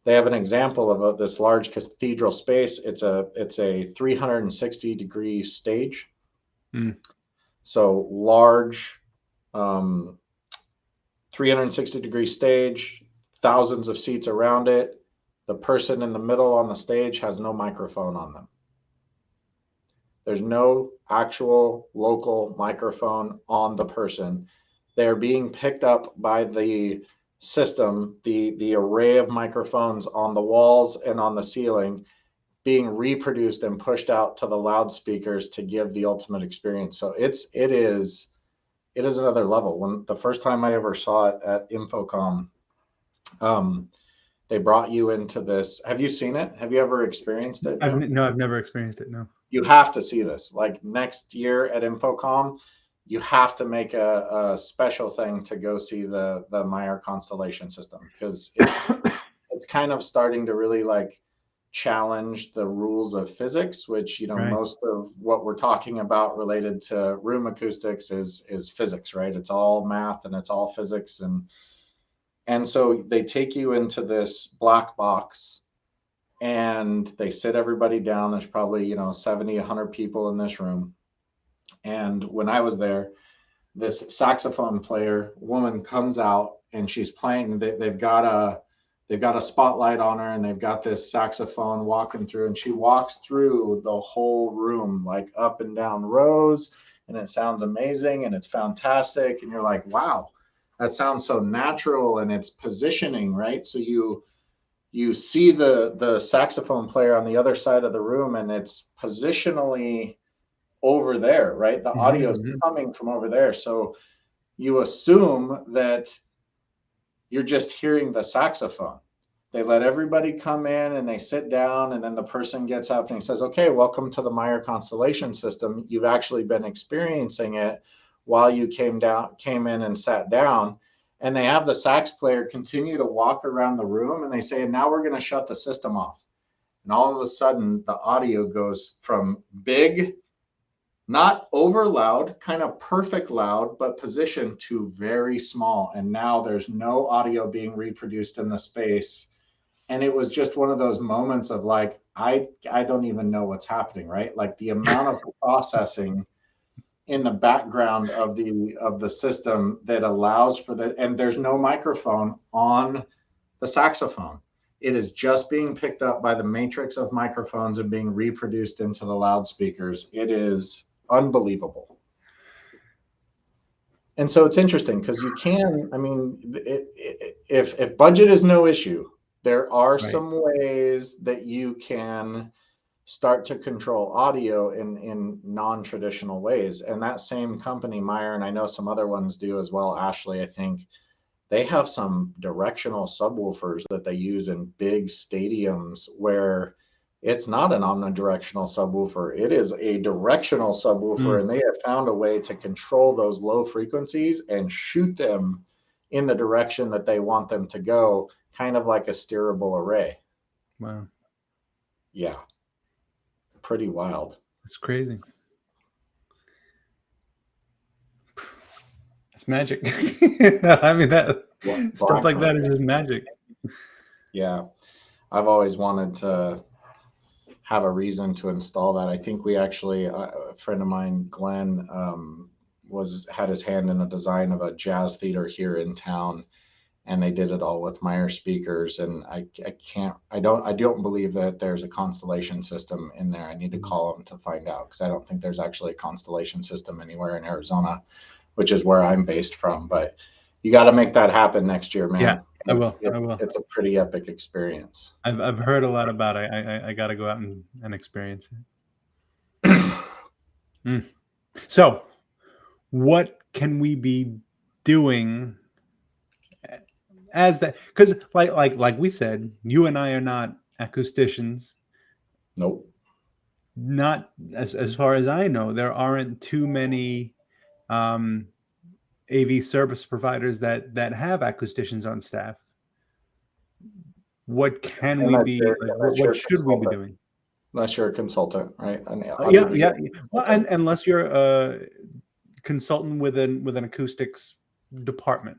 they have an example of this large cathedral space. It's a 360-degree stage. Mm. So large, 360-degree stage, thousands of seats around it. The person in the middle on the stage has no microphone on them. There's no actual local microphone on the person. They're being picked up by the system, the array of microphones on the walls and on the ceiling, being reproduced and pushed out to the loudspeakers to give the ultimate experience. So it is another level. When the first time I ever saw it at Infocom, they brought you into this. Have you seen it? Have you ever experienced it, Jim? No, I've never experienced it. No. You have to see this. Like next year at Infocom, you have to make a special thing to go see the Meyer constellation system, because it's kind of starting to really like challenge the rules of physics, which, you know, Right. most of what we're talking about related to room acoustics is physics, right? It's all math and it's all physics. And so they take you into this black box and they sit everybody down. There's probably, you know, 70, 100 people in this room. And when I was there, this saxophone player woman comes out and she's playing. They've got a spotlight on her and they've got this saxophone walking through, and she walks through the whole room, like up and down rows, and it sounds amazing and it's fantastic. And you're like, wow, that sounds so natural, and it's positioning, right? So you see the saxophone player on the other side of the room and it's positionally over there, right? The audio is Mm-hmm. coming from over there. So you assume that you're just hearing the saxophone. They let everybody come in and they sit down, and then the person gets up and he says, okay, welcome to the Meyer constellation system. You've actually been experiencing it while you came in and sat down. And they have the sax player continue to walk around the room, and they say, and now we're going to shut the system off. And all of a sudden the audio goes from big, not over loud, kind of perfect loud, but positioned to very small. And now there's no audio being reproduced in the space. And it was just one of those moments of like, I don't even know what's happening, right? Like the amount of processing in the background of the system that allows for that. And there's no microphone on the saxophone. It is just being picked up by the matrix of microphones and being reproduced into the loudspeakers. It is unbelievable. And so it's interesting because you can, I mean, if budget is no issue, there are Right. some ways that you can start to control audio in non-traditional ways. And that same company, Meyer, and I know some other ones do as well, Ashley, I think, they have some directional subwoofers that they use in big stadiums where it's not an omnidirectional subwoofer. It is a directional subwoofer, Mm. and they have found a way to control those low frequencies and shoot them in the direction that they want them to go, kind of like a steerable array. Wow. Yeah, pretty wild. That's crazy. It's magic. I mean, that stuff like that is just magic. Yeah, I've always wanted to have a reason to install that. I think we actually, a friend of mine, Glenn, had his hand in a design of a jazz theater here in town, and they did it all with Meyer speakers. And I don't believe that there's a constellation system in there. I need to call them to find out, because I don't think there's actually a constellation system anywhere in Arizona, which is where I'm based from. But You got to make that happen next year, Yeah, man. I will. I It's will. it's a pretty epic experience. I've heard a lot about it. I got to go out and experience it. Mm. So, what can we be doing as that? Because like we said, you and I are not acousticians. Nope. Not as far as I know, there aren't too many um, AV service providers that have acousticians on staff. What can we be like? Unless What you're a should we be consultant. doing? Unless you're a consultant, right? An Yeah, AV yeah. Well, and consultant. unless you're a consultant with an acoustics department,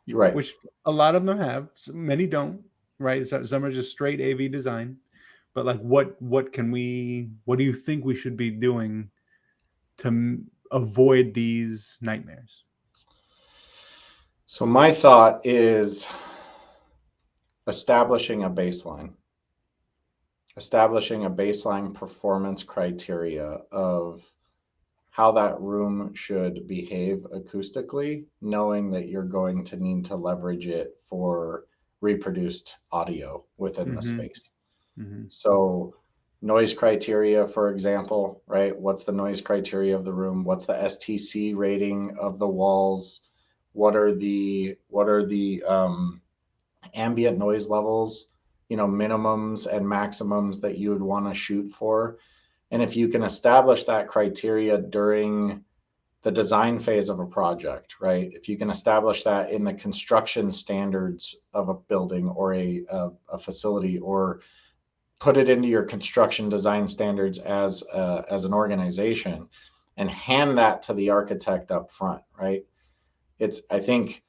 You're right. which a lot of them have, many don't. Right? So, some are just straight AV design. But like, what can we? What do you think we should be doing to avoid these nightmares? So my thought is establishing a baseline. Establishing a baseline performance criteria of how that room should behave acoustically, knowing that you're going to need to leverage it for reproduced audio within the Mm-hmm. space. Mm-hmm. So, noise criteria, for example, right? What's the noise criteria of the room? What's the STC rating of the walls? What are the ambient noise levels? Minimums and maximums that you would want to shoot for. And if you can establish that criteria during the design phase of a project, right? If you can establish that in the construction standards of a building or a facility, or put it into your construction design standards as an organization, and hand that to the architect up front, right? It's, I think,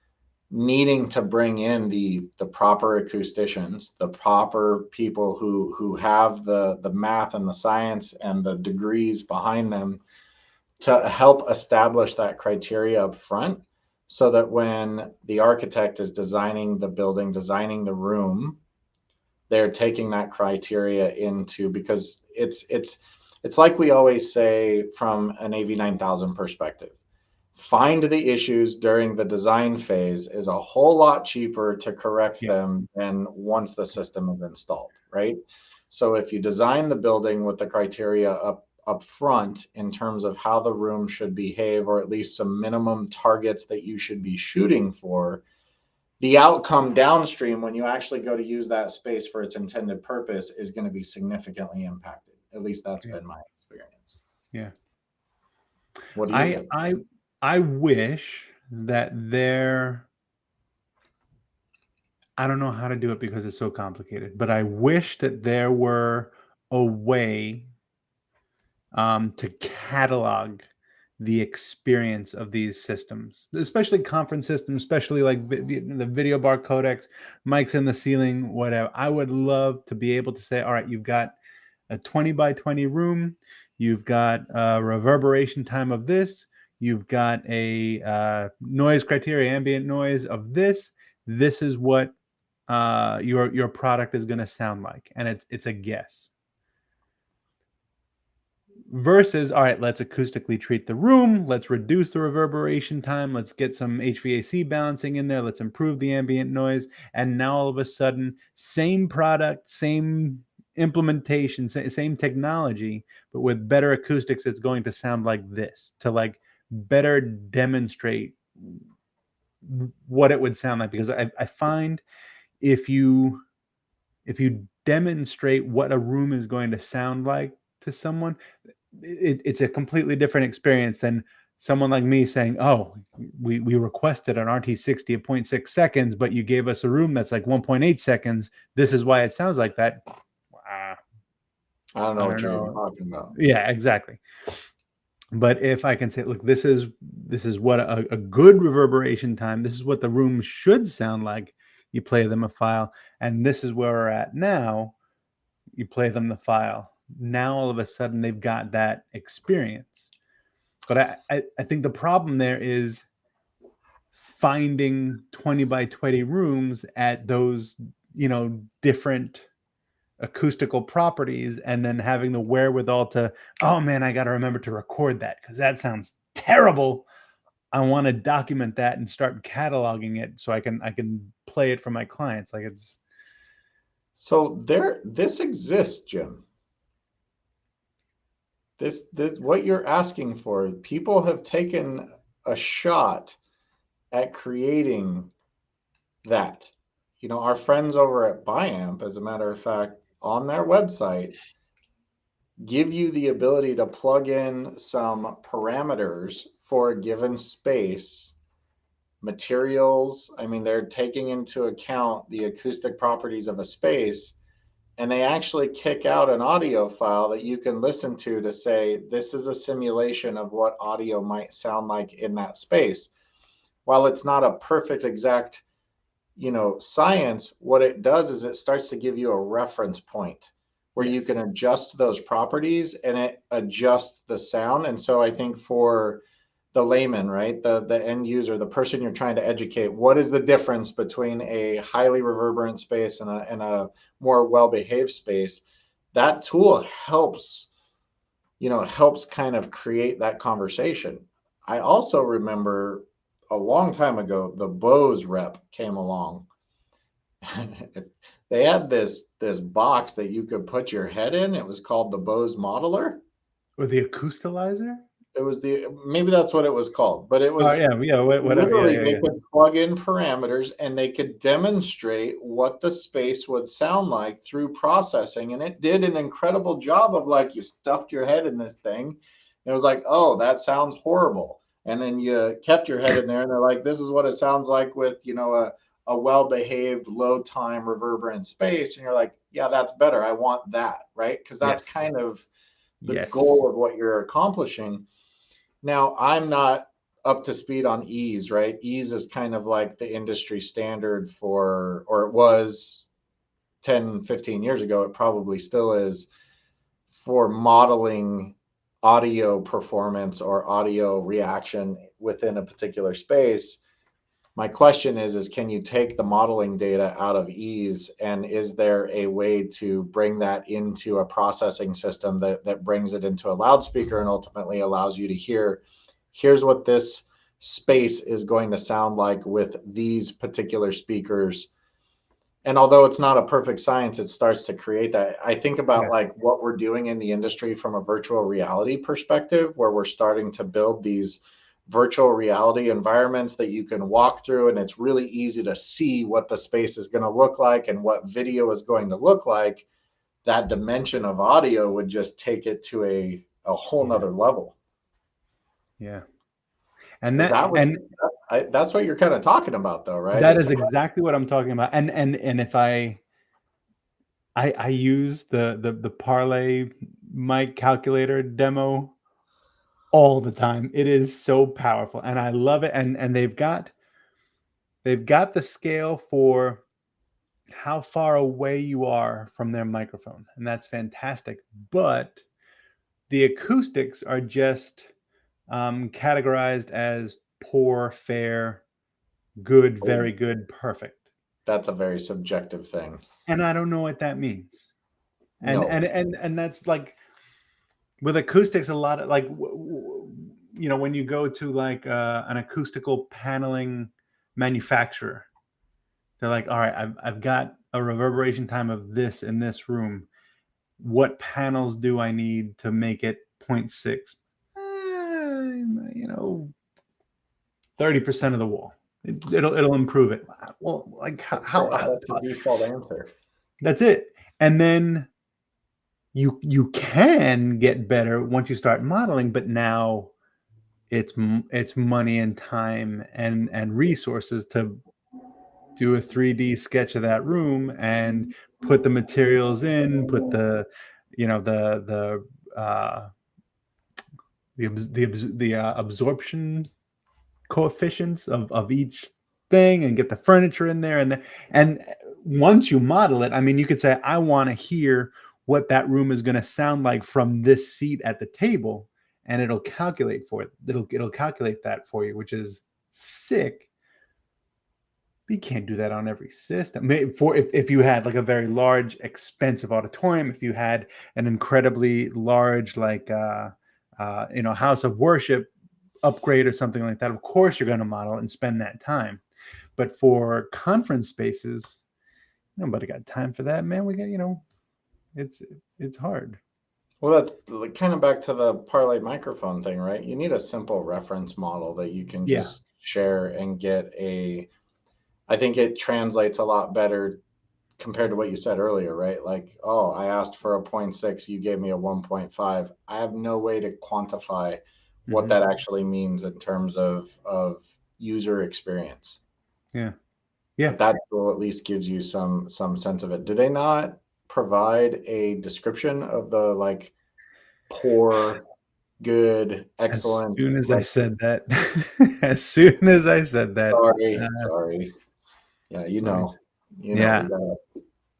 needing to bring in the proper acousticians, the proper people who have the math and the science and the degrees behind them to help establish that criteria up front, so that when the architect is designing the building, designing the room, they're taking that criteria into, because it's like we always say from an AV9000 perspective. Find the issues during the design phase is a whole lot cheaper to correct Yeah. them than once the system is installed, right? So if you design the building with the criteria up front in terms of how the room should behave, or at least some minimum targets that you should be shooting for, the outcome downstream when you actually go to use that space for its intended purpose is going to be significantly impacted. At least that's Yeah. been my experience. Yeah. What do you I think? I I wish that I don't know how to do it because it's so complicated, but I wish that there were a way to catalog the experience of these systems, especially conference systems, especially like the video bar codecs, mics in the ceiling, whatever. I would love to be able to say, all right, you've got a 20 by 20 room, you've got a reverberation time of this, you've got a noise criteria, ambient noise of this. This is what your product is going to sound like, and it's a guess. Versus, all right, let's acoustically treat the room. Let's reduce the reverberation time. Let's get some HVAC balancing in there. Let's improve the ambient noise. And now all of a sudden, same product, same implementation, same technology, but with better acoustics, it's going to sound like this, to like better demonstrate what it would sound like. Because I find if you demonstrate what a room is going to sound like to someone, it's a completely different experience than someone like me saying, "Oh, we requested an RT60 at 0.6 seconds, but you gave us a room that's like 1.8 seconds. This is why it sounds like that." Uh, I don't know I what don't you're even know. talking about. Yeah, exactly. But if I can say, look, this is what a good reverberation time. This is what the room should sound like. You play them a file, and this is where we're at now. You play them the file. Now all of a sudden they've got that experience. But I think the problem there is finding 20 by 20 rooms at those, different acoustical properties, and then having the wherewithal to, oh man, I got to remember to record that because that sounds terrible. I want to document that and start cataloging it so I can play it for my clients. Like it's So this exists, Jim. This what you're asking for. People have taken a shot at creating that. You know, our friends over at Biamp, as a matter of fact, on their website, give you the ability to plug in some parameters for a given space, materials. I mean, they're taking into account the acoustic properties of a space, and they actually kick out an audio file that you can listen to say, this is a simulation of what audio might sound like in that space. While it's not a perfect exact, science, what it does is it starts to give you a reference point where you yes, can adjust those properties and it adjusts the sound. And so I think for the layman, right, the end user, the person you're trying to educate, what is the difference between a highly reverberant space and a more well-behaved space? That tool helps kind of create that conversation. I also remember a long time ago, the Bose rep came along. They had this box that you could put your head in. It was called the Bose Modeler. or the acoustalizer. It was maybe that's what it was called, but it Oh was yeah, yeah, whatever. Yeah, literally yeah, they yeah. could plug in parameters and they could demonstrate what the space would sound like through processing. And it did an incredible job of, like, you stuffed your head in this thing. And it was like, oh, that sounds horrible. And then you kept your head in there and they're like, this is what it sounds like with, a well-behaved, low time reverberant space. And you're like, yeah, that's better. I want that, right? Because that's Yes, kind of the yes, goal of what you're accomplishing. Now, I'm not up to speed on ease, right? Ease is kind of like the industry standard for, or it was 10, 15 years ago. It probably still is for modeling audio performance or audio reaction within a particular space. My question is can you take the modeling data out of ease, and is there a way to bring that into a processing system that brings it into a loudspeaker and ultimately allows you to here's what this space is going to sound like with these particular speakers. And although it's not a perfect science, it starts to create that. I think about, yeah, like, what we're doing in the industry from a virtual reality perspective, where we're starting to build these virtual reality environments that you can walk through, and it's really easy to see what the space is going to look like and what video is going to look like. That dimension of audio would just take it to a whole yeah, nother level. yeah. And Is that that what and that's what you're kind of talking about, though, right? that Is is exactly what I'm talking about. And if I use the parlay mic calculator demo all the time. It is so powerful, and I love it. And they've got the scale for how far away you are from their microphone, and that's fantastic. But the acoustics are just categorized as poor, fair, good, very good, perfect, that's a very subjective thing. and I don't know what that means. And No, that's like with acoustics, a lot of like when you go to like an acoustical paneling manufacturer, they're like, all right, I've got a reverberation time of this in this room. What panels do I need to make it 0.6? 30% of the wall. It'll improve it. Well, like that's the default answer. that's it. And then you can get better once you start modeling, but now it's money and time and resources to do a 3D sketch of that room and put the materials in, put the absorption coefficients of each thing and get the furniture in there and once you model it, I mean, you could say, I want to hear what that room is going to sound like from this seat at the table, and it'll calculate for it. It'll calculate that for you, which is sick. But you can't do that on every system. For if you had like a very large, expensive auditorium, if you had an incredibly large house of worship, upgrade or something like that, of course you're going to model and spend that time. But for conference spaces, nobody got time for that, man. We got, it's hard. Well, that's like kind of back to the parlay microphone thing, right? You need a simple reference model that you can Yeah. just share and get a. I think it translates a lot better compared to what you said earlier, right? Like, oh, I asked for a 0.6, you gave me a 1.5. I have no way to quantify what Mm-hmm. that actually means in terms of user experience. Yeah. Yeah. But that tool at least gives you some sense of it. Do they not provide a description of the like poor, good, As excellent? soon as I Like, said that, as soon as I said that, sorry. Yeah, let me see. we Yeah. got.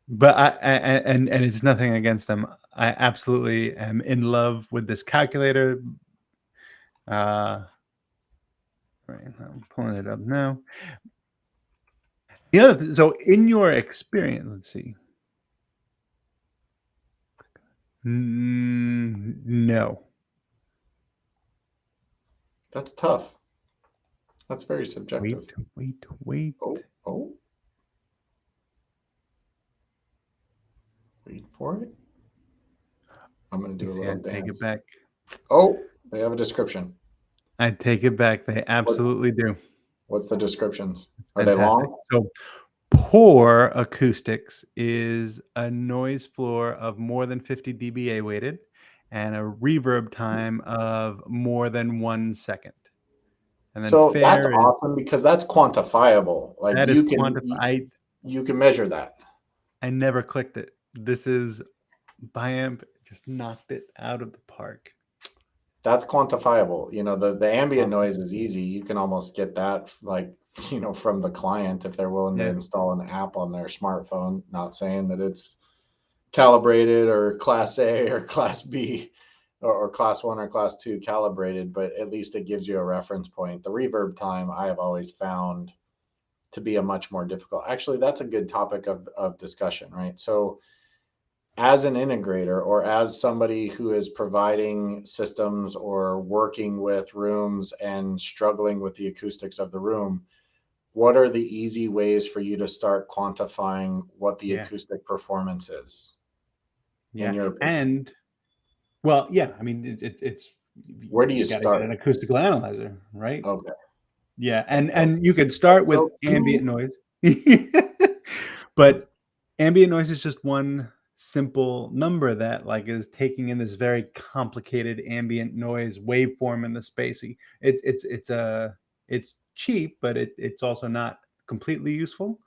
But and it's nothing against them. I absolutely am in love with this calculator. Right, I'm pulling it up now. So in your experience, let's see. No. That's tough. That's very subjective. Wait. Oh, wait for it. I'm going to You do a see, little I take it dance. back. Oh, they have a description. I take it back. They What, absolutely do. what's the descriptions? It's Are they fantastic. long? So poor acoustics is a noise floor of more than 50 dBA weighted and a reverb time of more than 1 second. And then So that's fair is awesome because that's quantifiable. Like that is quantified. you can measure that. I never clicked it. This is Biamp just knocked it out of the park. That's quantifiable. The ambient Um, noise is easy. You can almost get that like, from the client if they're willing to yeah, install an app on their smartphone, not saying that it's calibrated or class A or class B or class 1 or class 2 calibrated, but at least it gives you a reference point. The reverb time I have always found to be a much more difficult. Actually, that's a good topic of discussion, right? So as an integrator or as somebody who is providing systems or working with rooms and struggling with the acoustics of the room, what are the easy ways for you to start quantifying what the yeah, acoustic performance is, in yeah. your opinion? And well, yeah, I mean, it's Where do you you got to get an start? acoustical analyzer, right? Okay. Yeah, Let's go. and you could Let's start with go ambient to. noise, but ambient noise is just one simple number that like is taking in this very complicated ambient noise waveform in the space. It's cheap, but it's also not completely useful.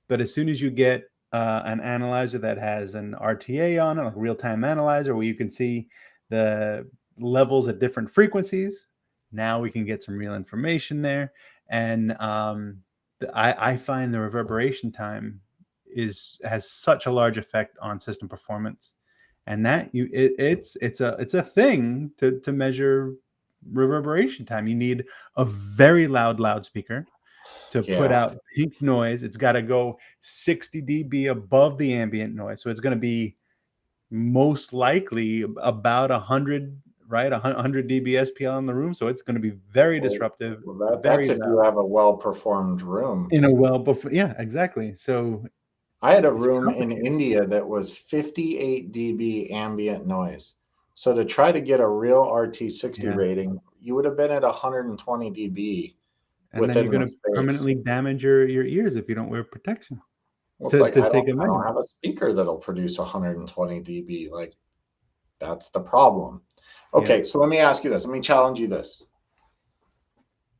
But as soon as you get an analyzer that has an RTA on it, like a real-time analyzer, where you can see the levels at different frequencies, now we can get some real information there. And I find the reverberation time has such a large effect on system performance, and that it's a thing to measure reverberation time. You need a very loud loudspeaker to put Yeah. out peak noise. It's got to go 60 dB above the ambient noise. So it's going to be most likely about 100, right? 100 dB SPL in the room. So it's going to be very Well, disruptive, that's very if you loud have a well-performed room. in a well before. Yeah, exactly. So I had a it's room in complicated. India that was 58 dB ambient noise. So to try to get a real RT60 Yeah. rating, you would have been at 120 dB And then you're within going the to space. permanently damage your ears if you don't wear protection Well, it's like to take a I don't measurement. have a speaker that'll produce 120 dB. Like, that's the problem. Yeah. Okay, so let me ask you this. Let me challenge you this.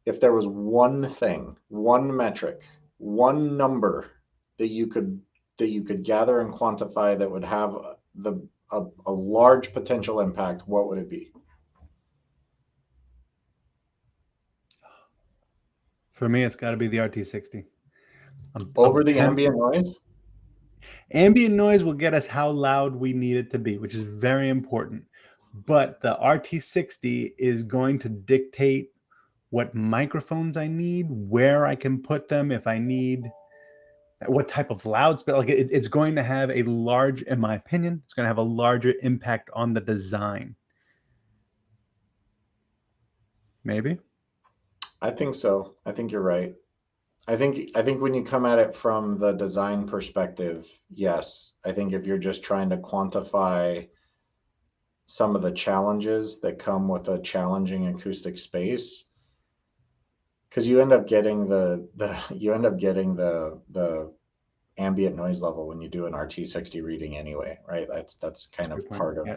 If there was one thing, one metric, one number that you could gather and quantify that would have a large potential impact, what would it be? For me, it's got to be the RT60. Over the ambient noise? Ambient noise will get us how loud we need it to be, which is very important. But the RT60 is going to dictate what microphones I need, where I can put them, if I need what type of loudspeaker. Like it's going to have a large, in my opinion, it's going to have a larger impact on the design. Maybe. I think so. I think you're right. I think when you come at it from the design perspective, yes. I think if you're just trying to quantify some of the challenges that come with a challenging acoustic space, because you end up getting the ambient noise level when you do an RT60 reading anyway, right? That's That's kind a of good point. part of Yeah.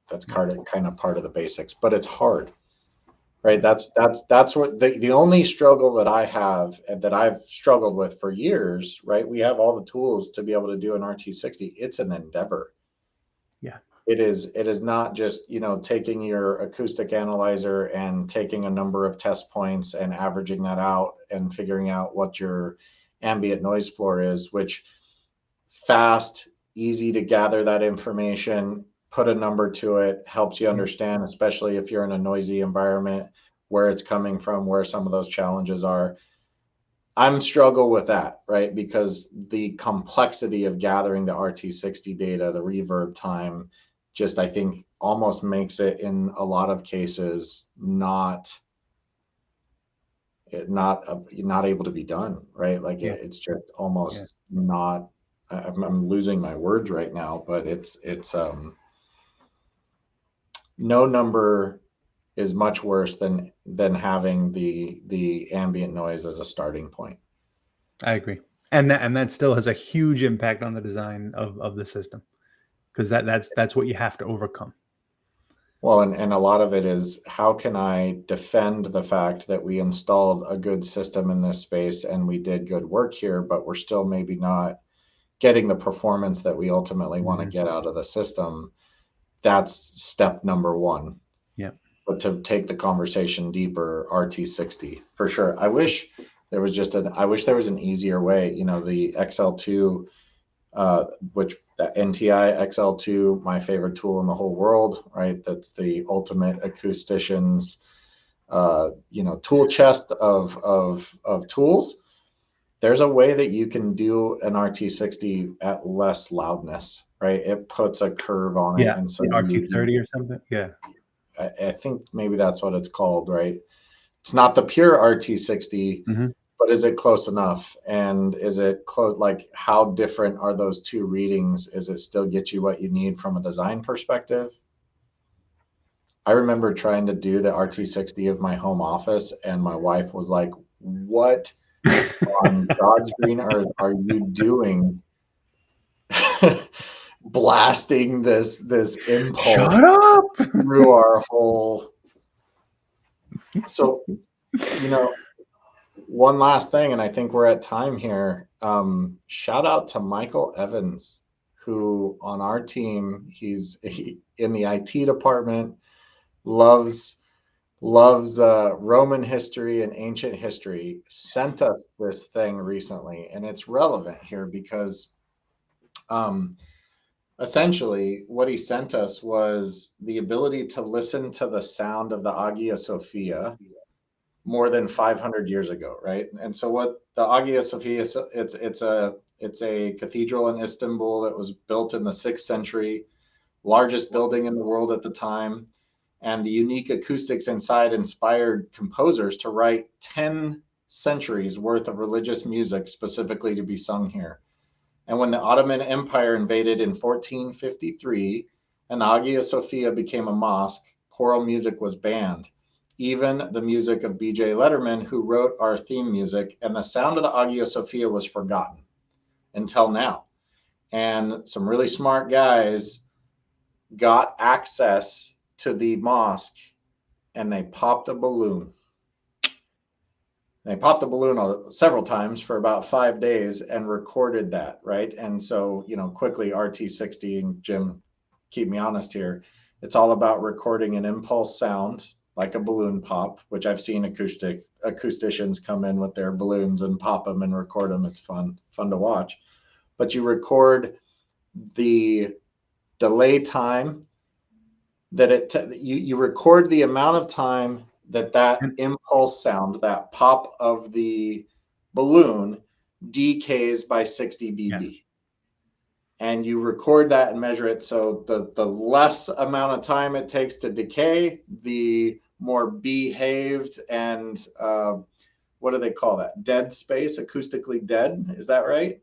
that's Yeah. kind of part of the basics, but it's hard, right? That's what the only struggle that I have and that I've struggled with for years, right? We have all the tools to be able to do an RT60. It's an endeavor. Yeah. It is not just, taking your acoustic analyzer and taking a number of test points and averaging that out and figuring out what your ambient noise floor is, which fast, easy to gather that information, put a number to it, helps you Yeah. understand, especially if you're in a noisy environment, where it's coming from, where some of those challenges are. I'm struggle with that, right? Because the complexity of gathering the RT60 data, the reverb time, just I think almost makes it in a lot of cases not able to be done, right? Like Yeah. it's just Yeah. almost not. I'm losing my words right now, but it's no number is much worse than having the ambient noise as a starting point. I agree. And that still has a huge impact on the design of the system, because that's what you have to overcome. Well, and a lot of it is, how can I defend the fact that we installed a good system in this space and we did good work here, but we're still maybe not getting the performance that we ultimately want to Mhm. get out of the system. That's step number one. Yeah. But to take the conversation deeper, RT60 for sure. I wish there was an easier way. The XL2, which the NTI XL2, my favorite tool in the whole world, right? That's the ultimate acousticians, tool chest of tools. There's a way that you can do an RT60 at less loudness, right? It puts a curve on it, Yeah. and so The you RT30 or something. Yeah. I think maybe that's what it's called, right? It's not the pure RT60, Hmm. but is it close enough? And is it close? Like, how different are those two readings? Is it still get you what you need from a design perspective? I remember trying to do the RT60 of my home office, and my wife was like, "What on God's green earth are you doing?" Blasting this impulse Shut up. through our whole. So, you know, one last thing, and I think we're at time here. Shout out to Michael Evans, who on our team, he in the IT department, loves Roman history and ancient history. Sent us this thing recently, and it's relevant here because um, essentially what he sent us was the ability to listen to the sound of the Hagia Sophia more than 500 years ago, right? And so what the Hagia Sophia, it's a cathedral in Istanbul that was built in the 6th century, largest building in the world at the time, and the unique acoustics inside inspired composers to write 10 centuries worth of religious music specifically to be sung here. And when the Ottoman Empire invaded in 1453 and Hagia Sophia became a mosque, choral music was banned. Even the music of B.J. Letterman, who wrote our theme music, and the sound of the Hagia Sophia was forgotten until now. And some really smart guys got access to the mosque, and they popped a balloon. They popped the balloon several times for about 5 days and recorded that, right? And so, quickly, RT60, and Jim, keep me honest here. It's all about recording an impulse sound like a balloon pop, which I've seen acousticians come in with their balloons and pop them and record them. It's fun to watch. But you record the delay time that you record the amount of time that And impulse sound, that pop of the balloon, decays by 60 yeah. dB, and you record that and measure it. So the less amount of time it takes to decay, the more behaved and what do they call that? Dead space, acoustically dead. Is that right?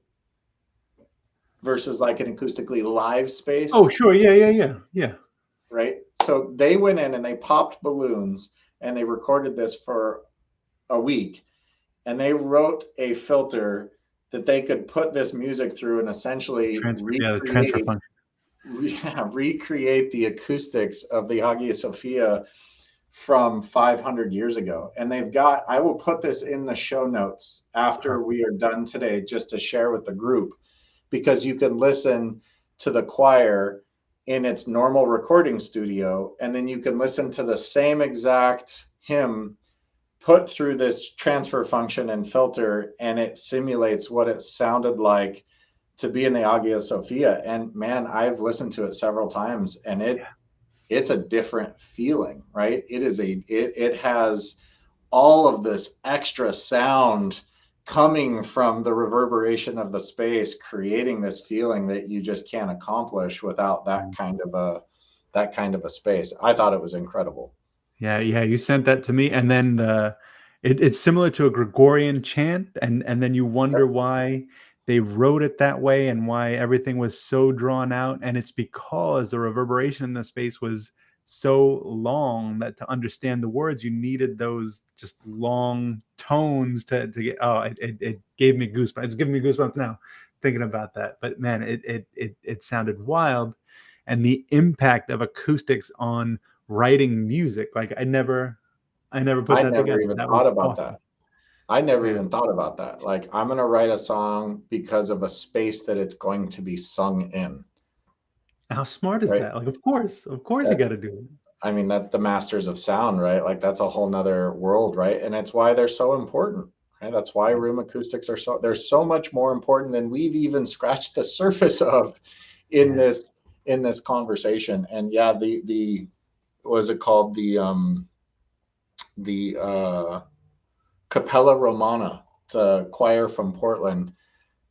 Versus like an acoustically live Oh, space, sure. Yeah. right? So they went in and they popped balloons and they recorded this for a week, and they wrote a filter that they could put this music through and essentially The transfer recreate function. recreate the acoustics of the Hagia Sophia from 500 years ago. And they've got, I will put this in the show notes after Perfect. we are done today, just to share with the group, because you can listen to the choir in its normal recording studio, and then you can listen to the same exact hymn put through this transfer function and filter, and it simulates what it sounded like to be in the Hagia Sophia. And man, I've listened to it several times, and it's a different feeling, right? It has all of this extra sound coming from the reverberation of the space, creating this feeling that you just can't accomplish without that kind of a space. I thought it was incredible. Yeah. You sent that to me, and then it's similar to a Gregorian chant, and then you wonder why they wrote it that way and why everything was so drawn out, and it's because the reverberation in the space was so long that to understand the words you needed those just long tones to get. Oh, it gave me goosebumps. It's giving me goosebumps now thinking about that. But man, it sounded wild, and the impact of acoustics on writing music. Like I never put I that never together. even That was thought about awesome. that. I never Yeah. even thought about that. Like, I'm going to write a song because of a space that it's going to be sung in, How smart is right? that? Like, of course you That's, got to do it. I mean, that's the masters of sound, right? Like, that's a whole nother world, right? And it's why they're so important, right? That's why Yeah. room acoustics are they're so much more important than we've even scratched the surface of in Yeah. this in this conversation. And yeah, the what is it called? The Capella Romana, it's a choir from Portland,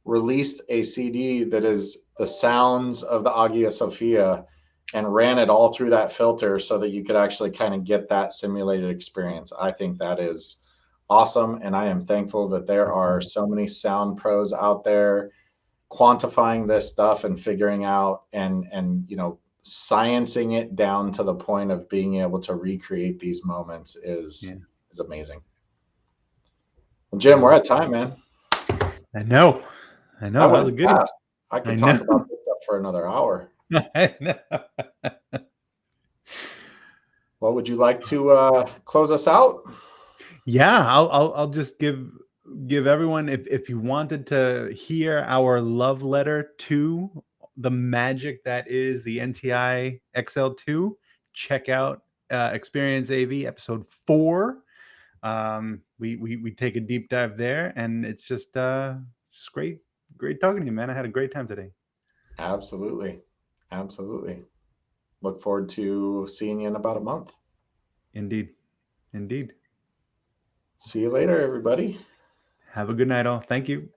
released a CD that is the sounds of the Hagia Sophia, and ran it all through that filter so that you could actually kind of get that simulated experience. I think that is awesome. And I am thankful that there So are cool. so many sound pros out there quantifying this stuff and figuring out and sciencing it down to the point of being able to recreate these moments Yeah. is amazing. Well, Jim, we're Well, at time, man. I know. That That was a went goodie. fast. I I could know. talk about this stuff for another hour. I know. Well, would you like to close us out? Yeah, I'll just give everyone, if you wanted to hear our love letter to the magic that is the NTI XL2, check out Experience AV episode 4. We take a deep dive there, and it's just great talking to you, man. I had a great time today. Absolutely. Absolutely. Look forward to seeing you in about a month. Indeed. Indeed. See you later, everybody. Have a good night, all. Thank you.